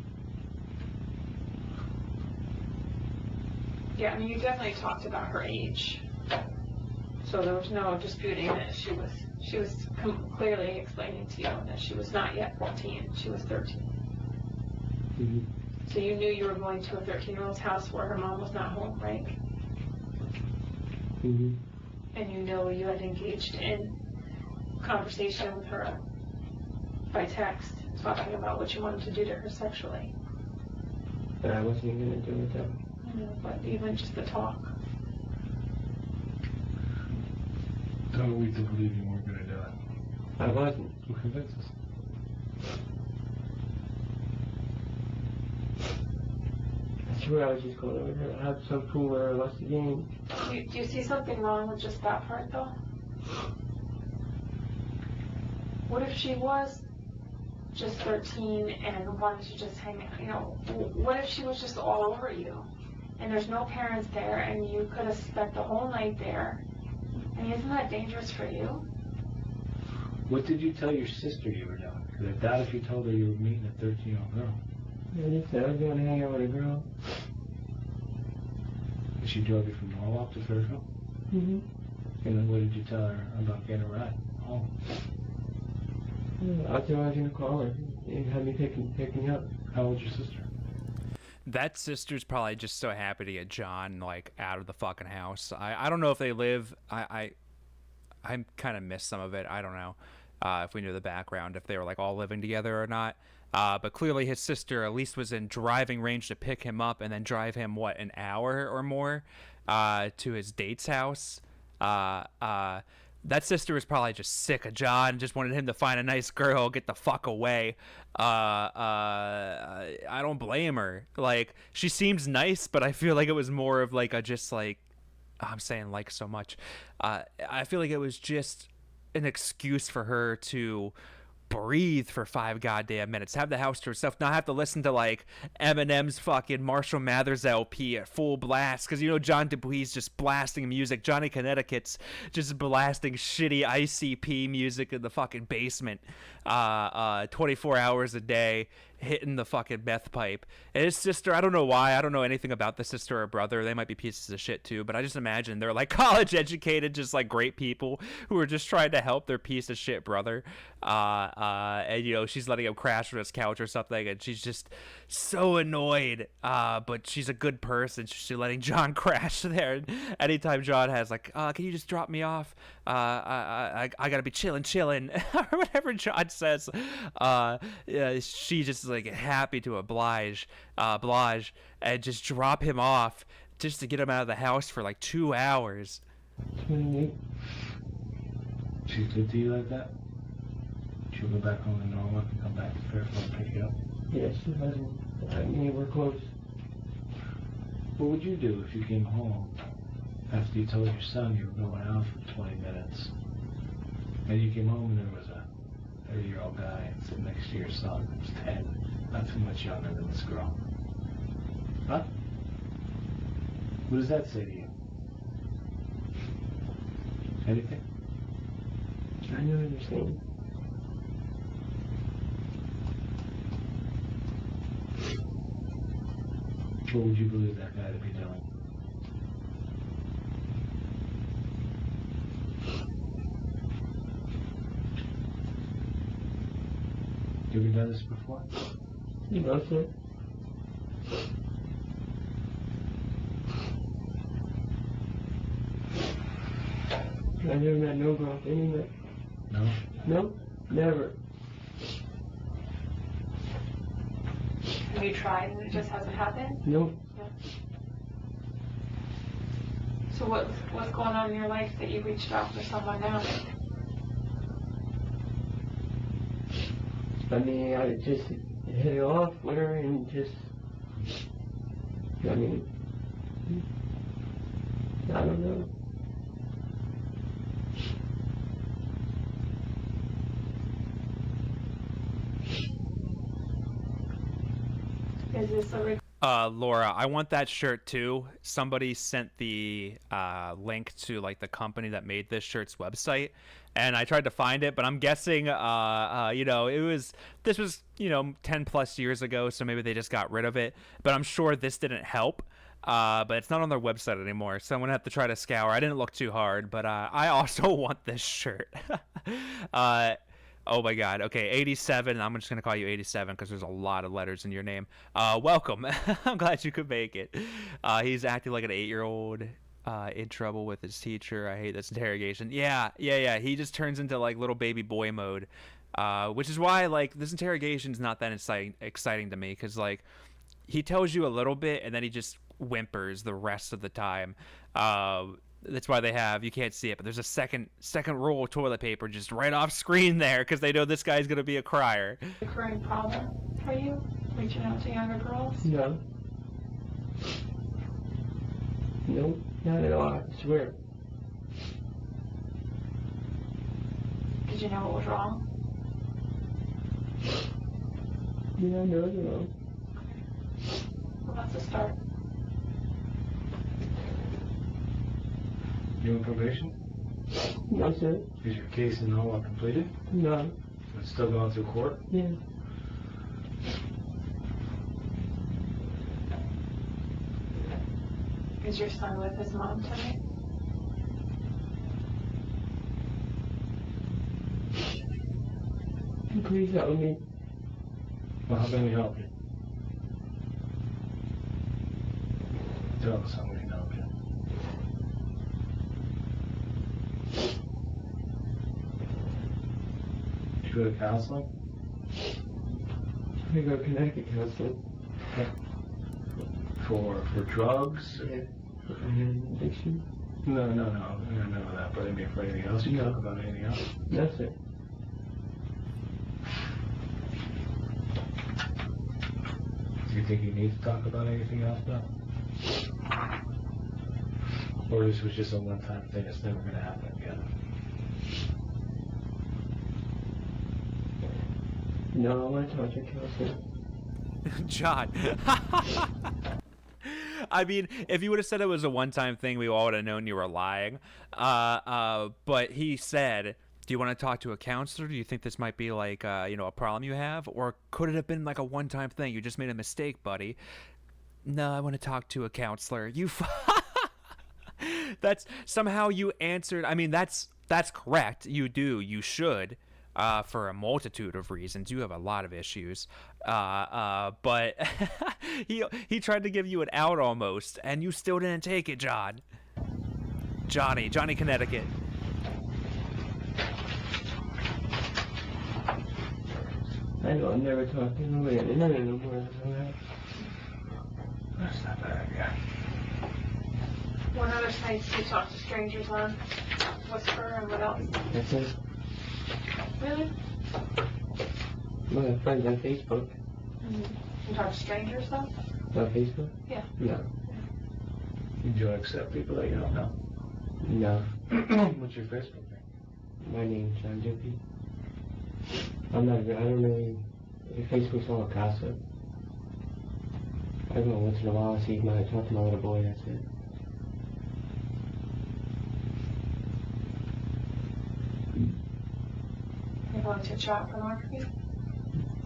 Yeah, I mean, you definitely talked about her age. So there was no disputing that she was clearly explaining to you that she was not yet 14, she was 13. Mm-hmm. So you knew you were going to a 13-year-old's house where her mom was not home, right? Mm-hmm. And you know you had engaged in conversation with her by text, talking about what you wanted to do to her sexually. But I wasn't even going to do it though. But even just the talk. Don't we to believe you weren't going to do it? I wasn't. Who convinced us? I swear I was just going over there to have some food where I lost the game. Do you see something wrong with just that part, though? What if she was just 13 and wanted to just hang out? What if she was just all over you? And there's no parents there, and you could have spent the whole night there. I mean, isn't that dangerous for you? What did you tell your sister you were doing? Because I doubt if you told her you were meeting a 13-year-old girl. Yeah, I just said I was going to hang out with a girl. And she drove you from Norwalk to Fairfield? Mm-hmm. And then what did you tell her about getting a ride home? I thought I was going to call her and have me pick me up. How old's your sister? That sister's probably just so happy to get John out of the fucking house. I don't know if they live. I kind of miss some of it. I don't know if we knew the background, if they were all living together or not. But clearly his sister at least was in driving range to pick him up and then drive him an hour or more to his date's house. That sister was probably just sick of John, just wanted him to find a nice girl, get the fuck away. I don't blame her. She seems nice, but I feel like it was more of I'm saying so much. I feel like it was just an excuse for her to breathe for 5 goddamn minutes, have the house to herself, not have to listen to like Eminem's fucking Marshall Mathers LP at full blast, because you know John Dupee's just blasting music, Johnny Connecticut's just blasting shitty ICP music in the fucking basement 24 hours a day, hitting the fucking meth pipe. And his sister, I don't know why, I don't know anything about the sister or brother, they might be pieces of shit too, but I just imagine they're like college educated, just like great people who are just trying to help their piece of shit brother. And you know, she's letting him crash on his couch or something, and she's just so annoyed, but she's a good person. She's letting John crash there, and anytime John has like, can you just drop me off, I gotta be chilling or whatever John says, she just is like happy to oblige and just drop him off just to get him out of the house for like 2 hours. She's good to you like that? She'll go back home to normal and come back to Fairfield and pick you up? Yeah, she doesn't. I mean, we're close. What would you do if you came home after you told your son you were going out for 20 minutes, and you came home and there was a 30-year-old guy sitting next to your son who's 10, not too much younger than this girl? Huh? What does that say to you? Anything? I don't understand. What would you believe that guy to be doing? You ever done this before? No, sir. I never met no girl anywhere. No? No, never. Have you tried and it just hasn't happened? Nope. No. So what's going on in your life that you reached out for someone now? I mean, I just hit it off with her and just, I mean, I don't know. Is this a Laura, I want that shirt too. Somebody sent the link to like the company that made this shirt's website, and I tried to find it, but I'm guessing, you know, this was, you know, 10 plus years ago, so maybe they just got rid of it. But I'm sure this didn't help. But it's not on their website anymore, so I'm gonna have to try to scour. I didn't look too hard, but I also want this shirt. Oh my God. Okay, 87. I'm just gonna call you 87 because there's a lot of letters in your name. Welcome. I'm glad you could make it. He's acting like an 8-year-old in trouble with his teacher. I hate this interrogation. Yeah. He just turns into like little baby boy mode, which is why like this interrogation is not that exciting to me, because like he tells you a little bit and then he just whimpers the rest of the time. That's why they have, you can't see it, but there's a second roll of toilet paper just right off screen there because they know this guy's gonna be a crier. recurring problem for you, reaching out to younger girls? No. Nope, not at all, I swear. Did you know what was wrong? Yeah, I know you're wrong. Well, that's a start. You on probation? No, sir. Is your case in all completed? No. It's still going through court? Yeah. Is your son with his mom tonight? Please help me. Well, how can we help you? Tell us how we can help you. Did you go to counseling? I go to Connecticut counseling. For drugs? Yeah. Addiction? No, I don't know that, but I mean for anything else. You talk about anything else? No, sir. Do you think you need to talk about anything else, though? Or this was just a one-time thing, it's never going to happen again? No, I want to talk to a counselor. John. I mean, if you would have said it was a one-time thing, we all would have known you were lying. But he said, do you want to talk to a counselor? Do you think this might be like, a problem you have? Or could it have been like a one-time thing? You just made a mistake, buddy. No, I want to talk to a counselor. That's somehow you answered. I mean, that's correct. You do. You should. For a multitude of reasons. You have a lot of issues. But he tried to give you an out almost, and you still didn't take it, John. Johnny, Connecticut. I know I'm never talking to him. No more. That's not bad, yeah. What other sites do you talk to strangers on? Whisper and what else? That's it. Really? My friends on Facebook. You talk to strangers though? On Facebook? Yeah. No. Did you accept people that you don't know? No. What's your Facebook name? My name's John Dupee. I don't really, Facebook's all gossip. I go once in a while to talk to my little boy, that's it. You ever looked at child pornography?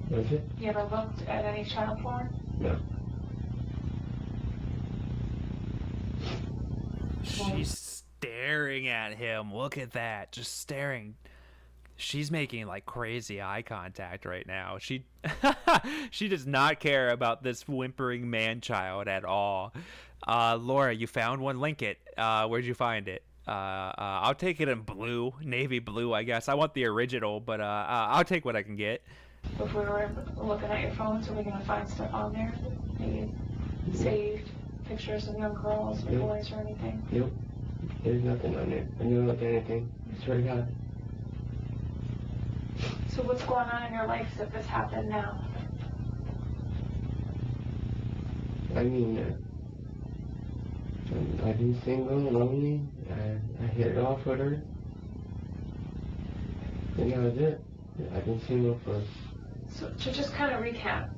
What's it? You ever looked at any child porn? No. She's staring at him. Look at that. Just staring. She's making like crazy eye contact right now. She does not care about this whimpering man-child at all. Laura, you found one. Link it. Where'd you find it? I'll take it in blue, navy blue, I guess. I want the original, but I'll take what I can get. If we were looking at your phones, are we going to find stuff on there? Maybe saved pictures of young girls or boys or anything? Nope. There's nothing on there. I never looked at anything. I swear to God. So what's going on in your life if this happened now? I mean, I've been single, lonely. I hit it off with her. And that was it. I've been single for... So to just kind of recap,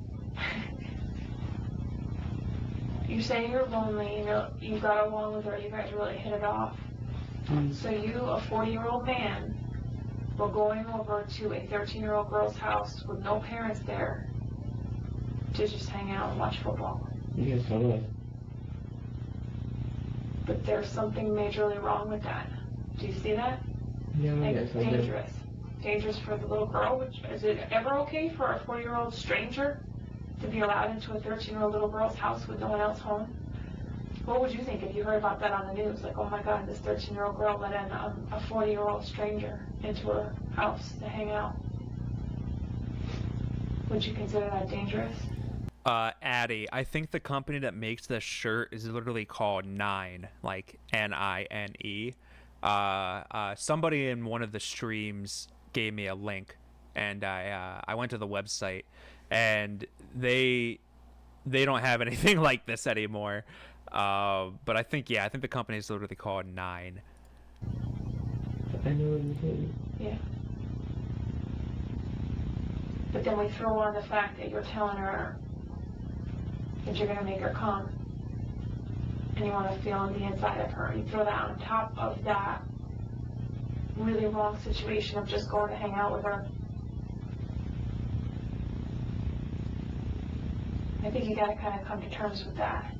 you're saying you're lonely, you got along with her, you guys really hit it off. So you, a 40-year-old man, were going over to a 13-year-old girl's house with no parents there to just hang out and watch football. Yes, I was. But there's something majorly wrong with that. Do you see that? Yeah, Like, yes, I did. dangerous. Dangerous for the little girl. Is it ever okay for a 40-year-old stranger to be allowed into a 13-year-old little girl's house with no one else home? What would you think if you heard about that on the news? Like, oh my God, this 13-year-old girl let in a 40-year-old stranger into her house to hang out. Would you consider that dangerous? Addie, I think the company that makes this shirt is literally called Nine, like Nine. Somebody in one of the streams gave me a link, and I went to the website, and they don't have anything like this anymore. But I think the company is literally called Nine. I know what you're saying. Yeah. But then we throw on the fact that you're telling her that you're going to make her come, and you want to feel on the inside of her. You throw that on top of that really wrong situation of just going to hang out with her. I think you got to kind of come to terms with that.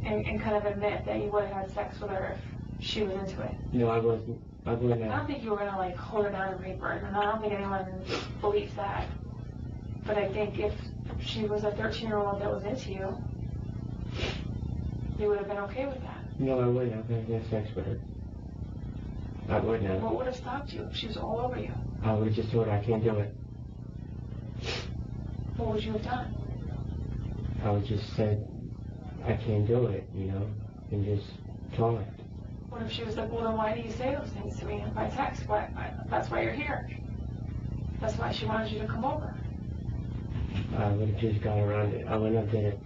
And kind of admit that you would have had sex with her if she was into it. No, I wasn't. I wouldn't I have. don't think you were going to like hold her down and rape her, and I don't think anyone believes that. But I think if she was a 13-year-old that was into you, you would have been okay with that. No, I wouldn't have had sex with her. I wouldn't have. What would have stopped you if she was all over you? I would have just told her I can't do it. What would you have done? I would just said I can't do it, and just talk. What if she was like, well, then why do you say those things to me by text? That's why you're here. That's why she wanted you to come over. I would have just gone around it. I wouldn't have did it.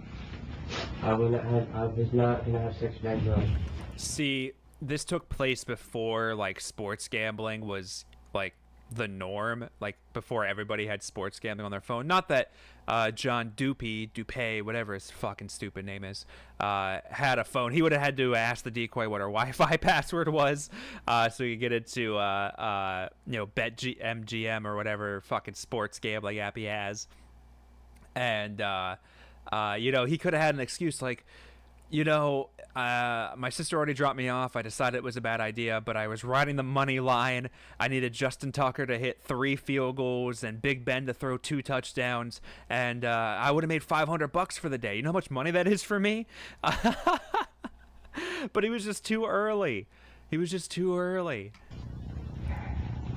I was not going to have sex with that girl. See, this took place before like sports gambling was like the norm, like before everybody had sports gambling on their phone. Not that John Dupee, whatever his fucking stupid name is, had a phone. He would have had to ask the decoy what her Wi-Fi password was, so he could get into BetMGM or whatever fucking sports gambling app he has. And he could have had an excuse like, my sister already dropped me off. I decided it was a bad idea, but I was riding the money line. I needed Justin Tucker to hit 3 field goals and Big Ben to throw 2 touchdowns, and I would have made $500 for the day. You know how much money that is for me? But he was just too early. I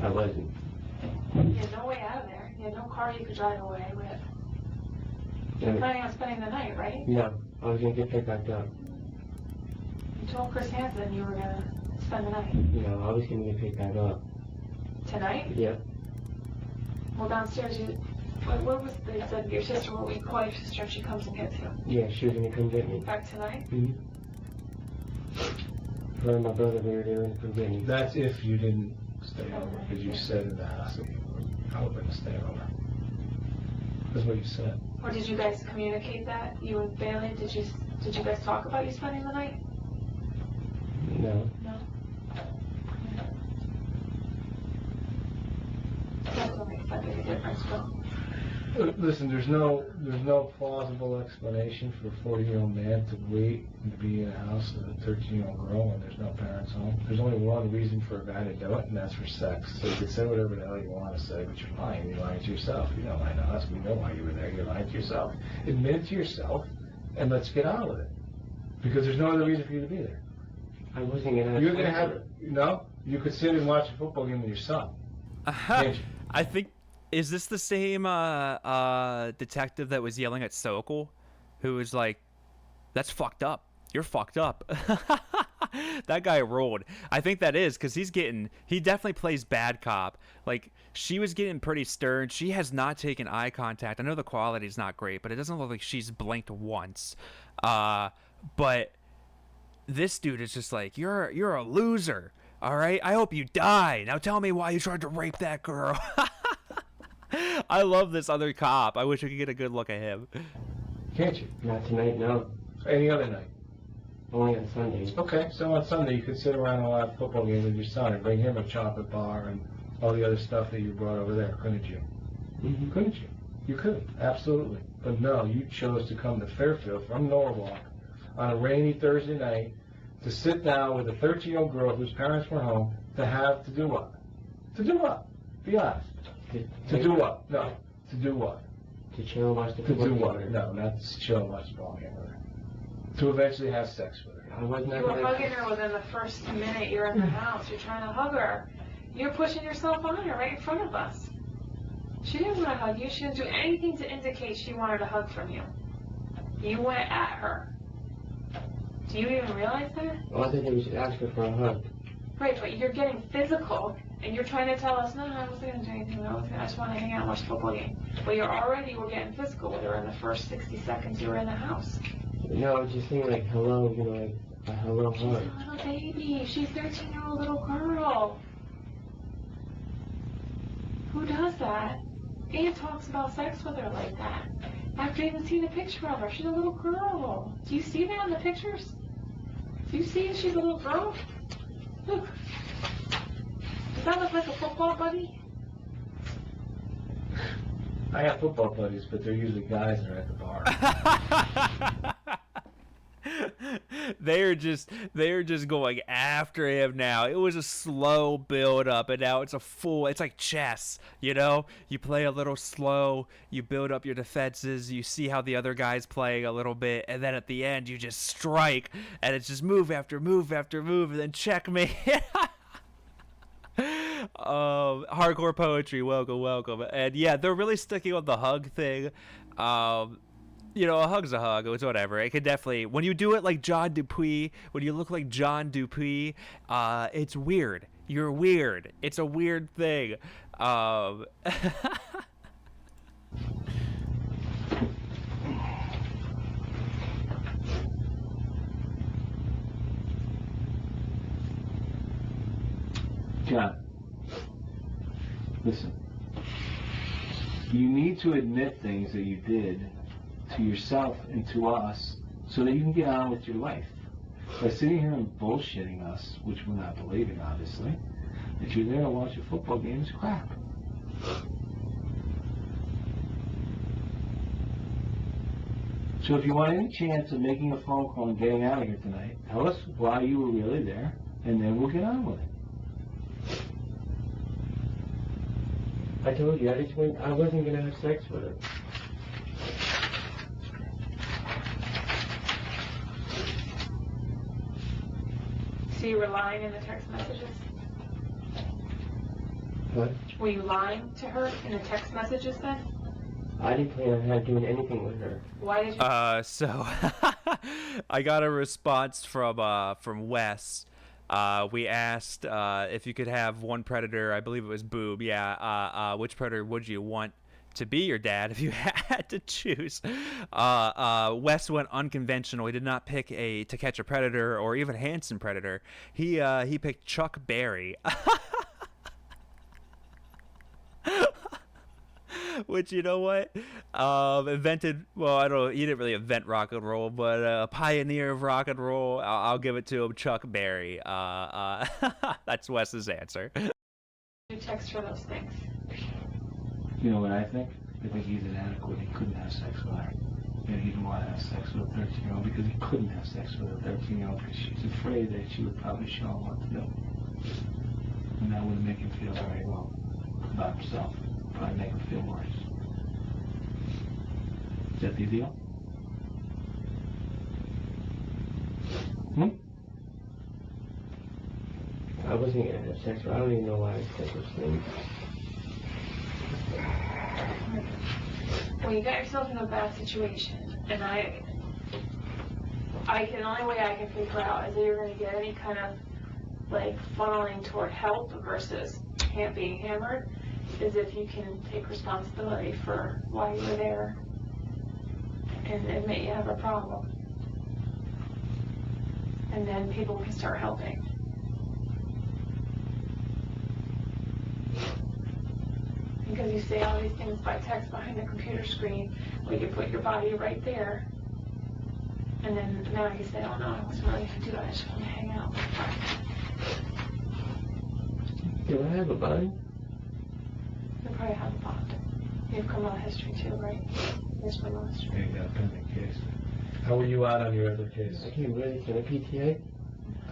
wasn't. You had no way out of there. You had no car you could drive away with. You're planning on spending the night, right? No, I was going to get picked back up. You told Chris Hansen you were going to spend the night. No, I was going to get picked back up. Tonight? Yeah. Well, downstairs, what was they said your sister will be call your sister if she comes and gets you? Yeah, she was going to come get me. Back tonight? Mm-hmm. Her and my brother, we were there and come get me. That's if you didn't stay over, because you said in the house that you were hoping to stay over. That's what you said. Or did you guys communicate that? You and Bailey, did you guys talk about you spending the night? No. No? That doesn't make that big a difference, but... Listen, there's no plausible explanation for a 40-year-old man to wait and to be in a house with a 13-year-old girl when there's no parents home. There's only one reason for a guy to do it, and that's for sex. So you can say whatever the hell you want to say, but you're lying. You're lying to yourself. You don't lie to us. We know why you were there. You're lying to yourself. Admit it to yourself, and let's get on with it. Because there's no other reason for you to be there. I wasn't going to... You're going to have... No? You could sit and watch a football game with your son. I think... Is this the same detective that was yelling at Sokol? Who was like, that's fucked up. You're fucked up. That guy rolled. I think that is, because he definitely plays bad cop. Like, she was getting pretty stern. She has not taken eye contact. I know the quality's not great, but it doesn't look like she's blinked once. But this dude is just like, you're a loser. All right? I hope you die. Now tell me why you tried to rape that girl. I love this other cop. I wish I could get a good look at him. Can't you? Not tonight, no. Any other night? Only on Sundays. Okay, so on Sunday you could sit around and watch a football game with your son and bring him a chocolate bar and all the other stuff that you brought over there, couldn't you? Mm-hmm. Couldn't you? You could, absolutely. But no, you chose to come to Fairfield from Norwalk on a rainy Thursday night to sit down with a 13-year-old girl whose parents were home to do what? To do what? Be honest. To do what? No. To do what? To chill and watch the To football do game what? with her. No, not to chill and watch the ball game with her. To eventually have sex with her. I wasn't You were hugging her within the first minute you're in the house. You're trying to hug her. You're pushing yourself on her right in front of us. She didn't want to hug you. She didn't do anything to indicate she wanted a hug from you. You went at her. Do you even realize that? All I think we should ask her for a hug. Right, but you're getting physical, and you're trying to tell us, no, I wasn't going to do anything. I just want to hang out and watch the football game. But you were getting physical with her in the first 60 seconds you were in the house. No, just saying like hello, like a hello She's hug. a little baby. She's a 13-year-old little girl. Who does that? And talks about sex with her like that. After even seeing a picture of her. She's a little girl. Do you see that in the pictures? Do you see she's a little girl? Look. Does that look like a football buddy? I have football buddies, but they're usually guys that are at the bar. They're just going after him now. It was a slow build up, and now it's like chess, you know? You play a little slow, you build up your defenses, you see how the other guy's playing a little bit, and then at the end you just strike, and it's just move after move after move, and then checkmate. Hardcore poetry, welcome. And yeah, they're really sticking on the hug thing. You know, a hug's a hug. It's whatever. It could definitely, when you do it like John Dupee, when you look like John Dupee, it's weird. You're weird. It's a weird thing. John, listen. You need to admit things that you did to yourself and to us so that you can get on with your life. By sitting here and bullshitting us, which we're not believing, obviously, that you're there to watch a football game is crap. So if you want any chance of making a phone call and getting out of here tonight, tell us why you were really there, and then we'll get on with it. I told you, I wasn't going to have sex with her. So you were lying in the text messages? What? Were you lying to her in the text messages then? I didn't plan on doing anything with her. Why did you? So I got a response from Wes. We asked if you could have one predator. I believe it was Boob. Yeah. Which predator would you want to be your dad if you had to choose? Wes went unconventional. He did not pick a To Catch a Predator or even Hanson Predator. He picked Chuck Berry. Which, you know what, invented, well, I don't know, he didn't really invent rock and roll, but a pioneer of rock and roll, I'll give it to him, Chuck Berry. That's Wes's answer. You text her those things. You know what I think? I think he's inadequate. He couldn't have sex with her. And he didn't want to have sex with a 13-year-old because he couldn't have sex with a 13-year-old because she's afraid that she would probably show him what to do. And that wouldn't make him feel very well about himself. Probably make him feel worse. Is that the deal? I wasn't going to have sex with her. I don't even know why I said those things. Well, you got yourself in a bad situation, and the only way I can figure out is that you're going to get any kind of, like, funneling toward help versus being hammered, is if you can take responsibility for why you were there and admit you have a problem. And then people can start helping. Because you say all these things by text behind the computer screen, where you put your body right there, and then now you say, oh no, I wasn't really going to do that, I just want to hang out. Do I have a body? You probably have a bond. You have criminal history too, right? Yes, criminal history. Yeah, you got a pending case. How were you out on your other case? I can't really get a PTA.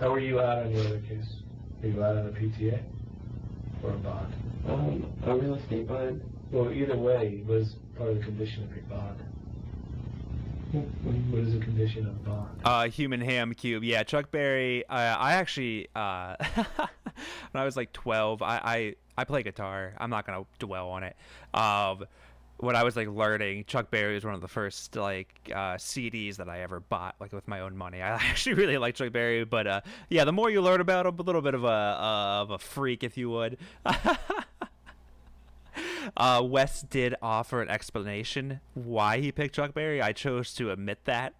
How were you out on your other case? Are you out on a PTA or a bond? A real estate bond. Well, either way, what is part of the condition of your bond? What is the condition of bond? Human ham cube. Yeah, Chuck Berry. I actually, when I was like 12, I play guitar. I'm not gonna dwell on it. When I was like learning, Chuck Berry was one of the first like CDs that I ever bought, like with my own money. I actually really like Chuck Berry, but yeah, the more you learn about him, a little bit of a freak, if you would. Wes did offer an explanation why he picked Chuck Berry. I chose to omit that.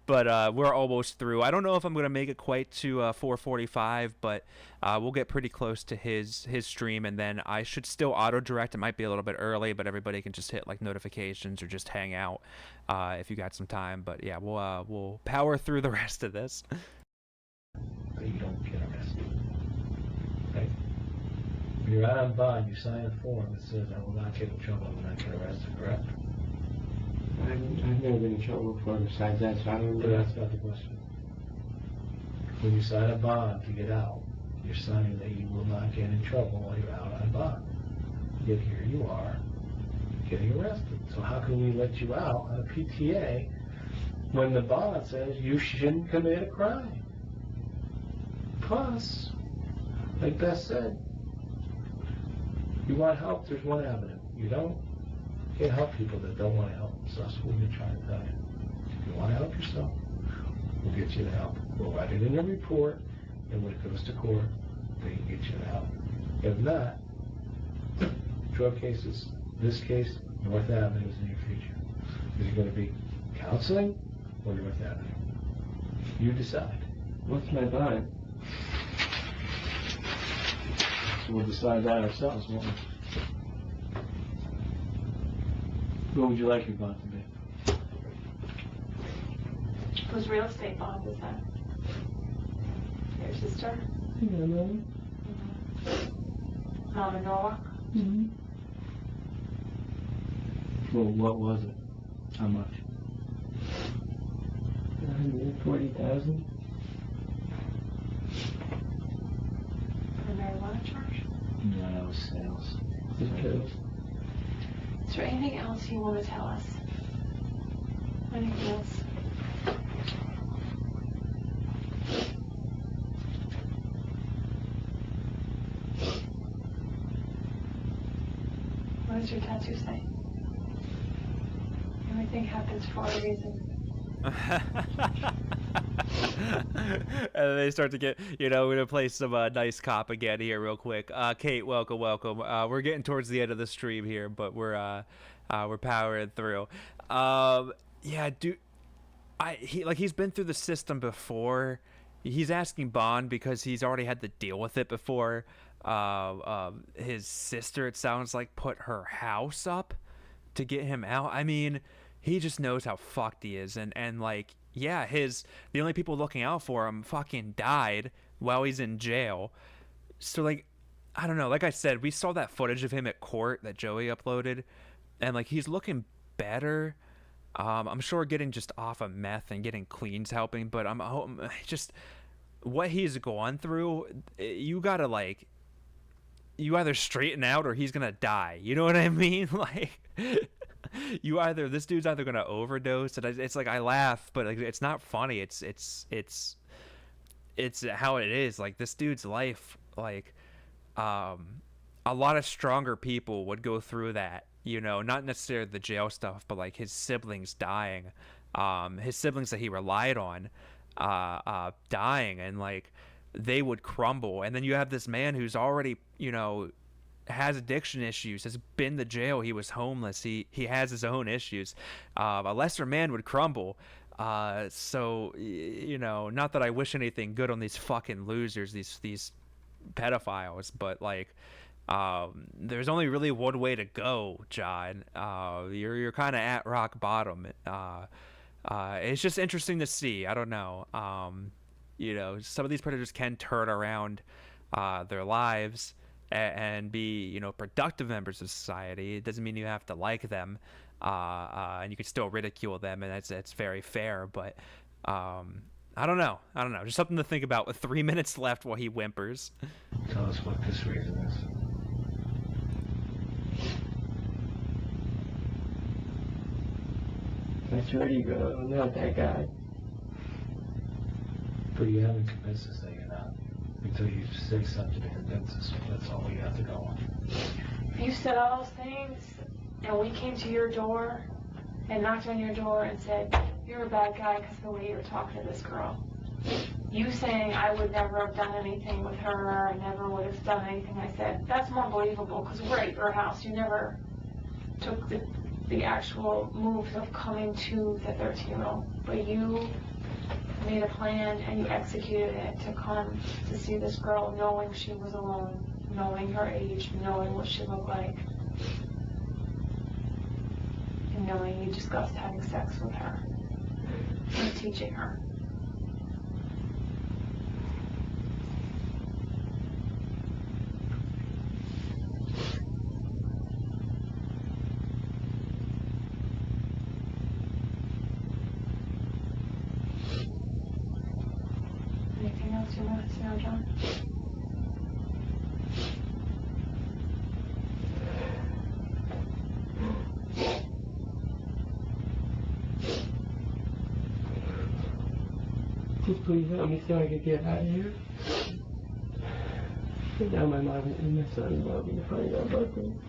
But we're almost through. I don't know if I'm going to make it quite to 4:45, but we'll get pretty close to his stream, and then I should still auto-direct. It might be a little bit early, but everybody can just hit like notifications or just hang out if you got some time. But yeah, we'll power through the rest of this. But you don't get arrested. Right? When you're out on bond, you sign a form that says, I will not get in trouble, I will not get arrested, correct? I've never been in trouble before besides that, so I don't But know. that's not the question. When you sign a bond to get out, you're signing that you will not get in trouble while you're out on bond. Yet here you are, getting arrested. So how can we let you out on a PTA when the bond says you shouldn't commit a crime? Plus, like Beth said, you want help, there's one avenue. You don't. You can't help people that don't want to help. So that's what we've been trying to tell you. If you want to help yourself, we'll get you the help. We'll write it in a report, and when it goes to court, they can get you the help. If not, drug cases, this case, North Avenue is in your future. Is it going to be counseling or North Avenue? You decide. What's my bond? We'll decide that ourselves, won't we? What would you like your bond to be? Whose real estate bond is that? Your sister? Yeah, Mom. Mom in Norwalk? Mm-hmm. Well, what was it? How much? 140,000. For marijuana charge? No, that was sales. Because Is there anything else you want to tell us? Anything else? What does your tattoo say? Everything happens for a reason. And then they start to get, we're gonna play some nice cop again here real quick. Kate, welcome. We're getting towards the end of the stream here, but we're powering through. Yeah, dude, he's been through the system before. He's asking bond because he's already had to deal with it before. His sister, it sounds like, put her house up to get him out. I mean, he just knows how fucked he is, and yeah, the only people looking out for him fucking died while he's in jail. So I don't know. Like I said, we saw that footage of him at court that Joey uploaded, and he's looking better. I'm sure getting just off of meth and getting clean's helping, but I'm just what he's gone through. You gotta you either straighten out or he's gonna die. You know what I mean? This dude's either gonna overdose, and it's I laugh, but it's not funny. It's how it is. This dude's life, a lot of stronger people would go through that. Not necessarily the jail stuff, but his siblings dying, his siblings that he relied on, dying, and they would crumble. And then you have this man who's already, has addiction issues, has been to jail, he was homeless, he has his own issues. A lesser man would crumble. So not that I wish anything good on these fucking losers, these pedophiles, but there's only really one way to go, John. You're kind of at rock bottom. It's just interesting to see. I don't know. Some of these predators can turn around their lives and be, productive members of society. It doesn't mean you have to like them, and you can still ridicule them, and that's very fair. But I don't know. Just something to think about with 3 minutes left while he whimpers. Tell us what this reason is. I swear to you, bro, I'm not that guy. But you haven't convinced us that you're not. Until you say something to convince us. That's all we have to go on. You said all those things, and we came to your door and knocked on your door and said, you're a bad guy because of the way you were talking to this girl. You saying I would never have done anything with her, I never would have done anything, I said, that's more believable because we're at your house. You never took the actual moves of coming to the 13-year-old. But you made a plan and you executed it to come to see this girl knowing she was alone, knowing her age, knowing what she looked like, and knowing you discussed having sex with her and teaching her. Anything else you want to know, John? Just please help me so I can get out of here. And now my mom and my son want me to find out about them.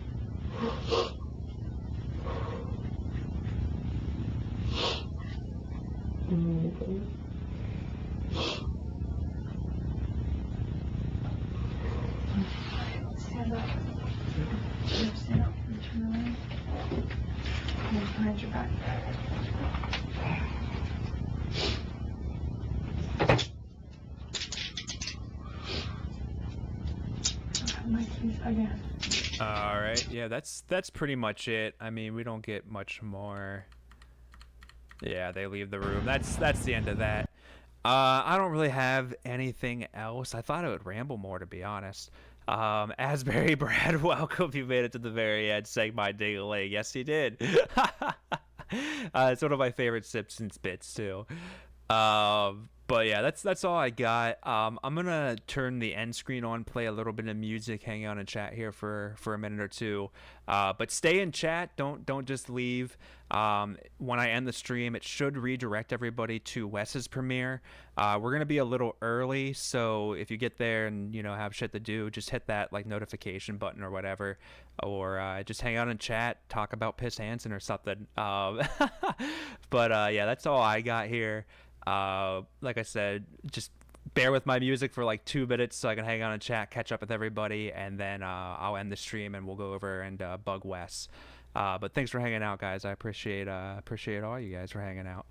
Stand up. Stand up and turn around. And behind your back. My again. All right, yeah, that's pretty much it. I mean, we don't get much more. Yeah, they leave the room. That's the end of that. I don't really have anything else. I thought I would ramble more, to be honest. Asbury Brad, welcome. You made it to the very end. Saying my ding-a-ling. Yes, you did. It's one of my favorite Simpsons bits too. But yeah, that's all I got. I'm gonna turn the end screen on, play a little bit of music, hang out and chat here for a minute or two. But stay in chat. Don't just leave. When I end the stream, it should redirect everybody to Wes's premiere. We're gonna be a little early, so if you get there and have shit to do, just hit that like notification button or whatever, or just hang out and chat, talk about Piss Hansen or something. But yeah, that's all I got here. Like I said, just bear with my music for like 2 minutes so I can hang out and chat, catch up with everybody, and then I'll end the stream and we'll go over and bug Wes. But thanks for hanging out, guys. I appreciate all you guys for hanging out.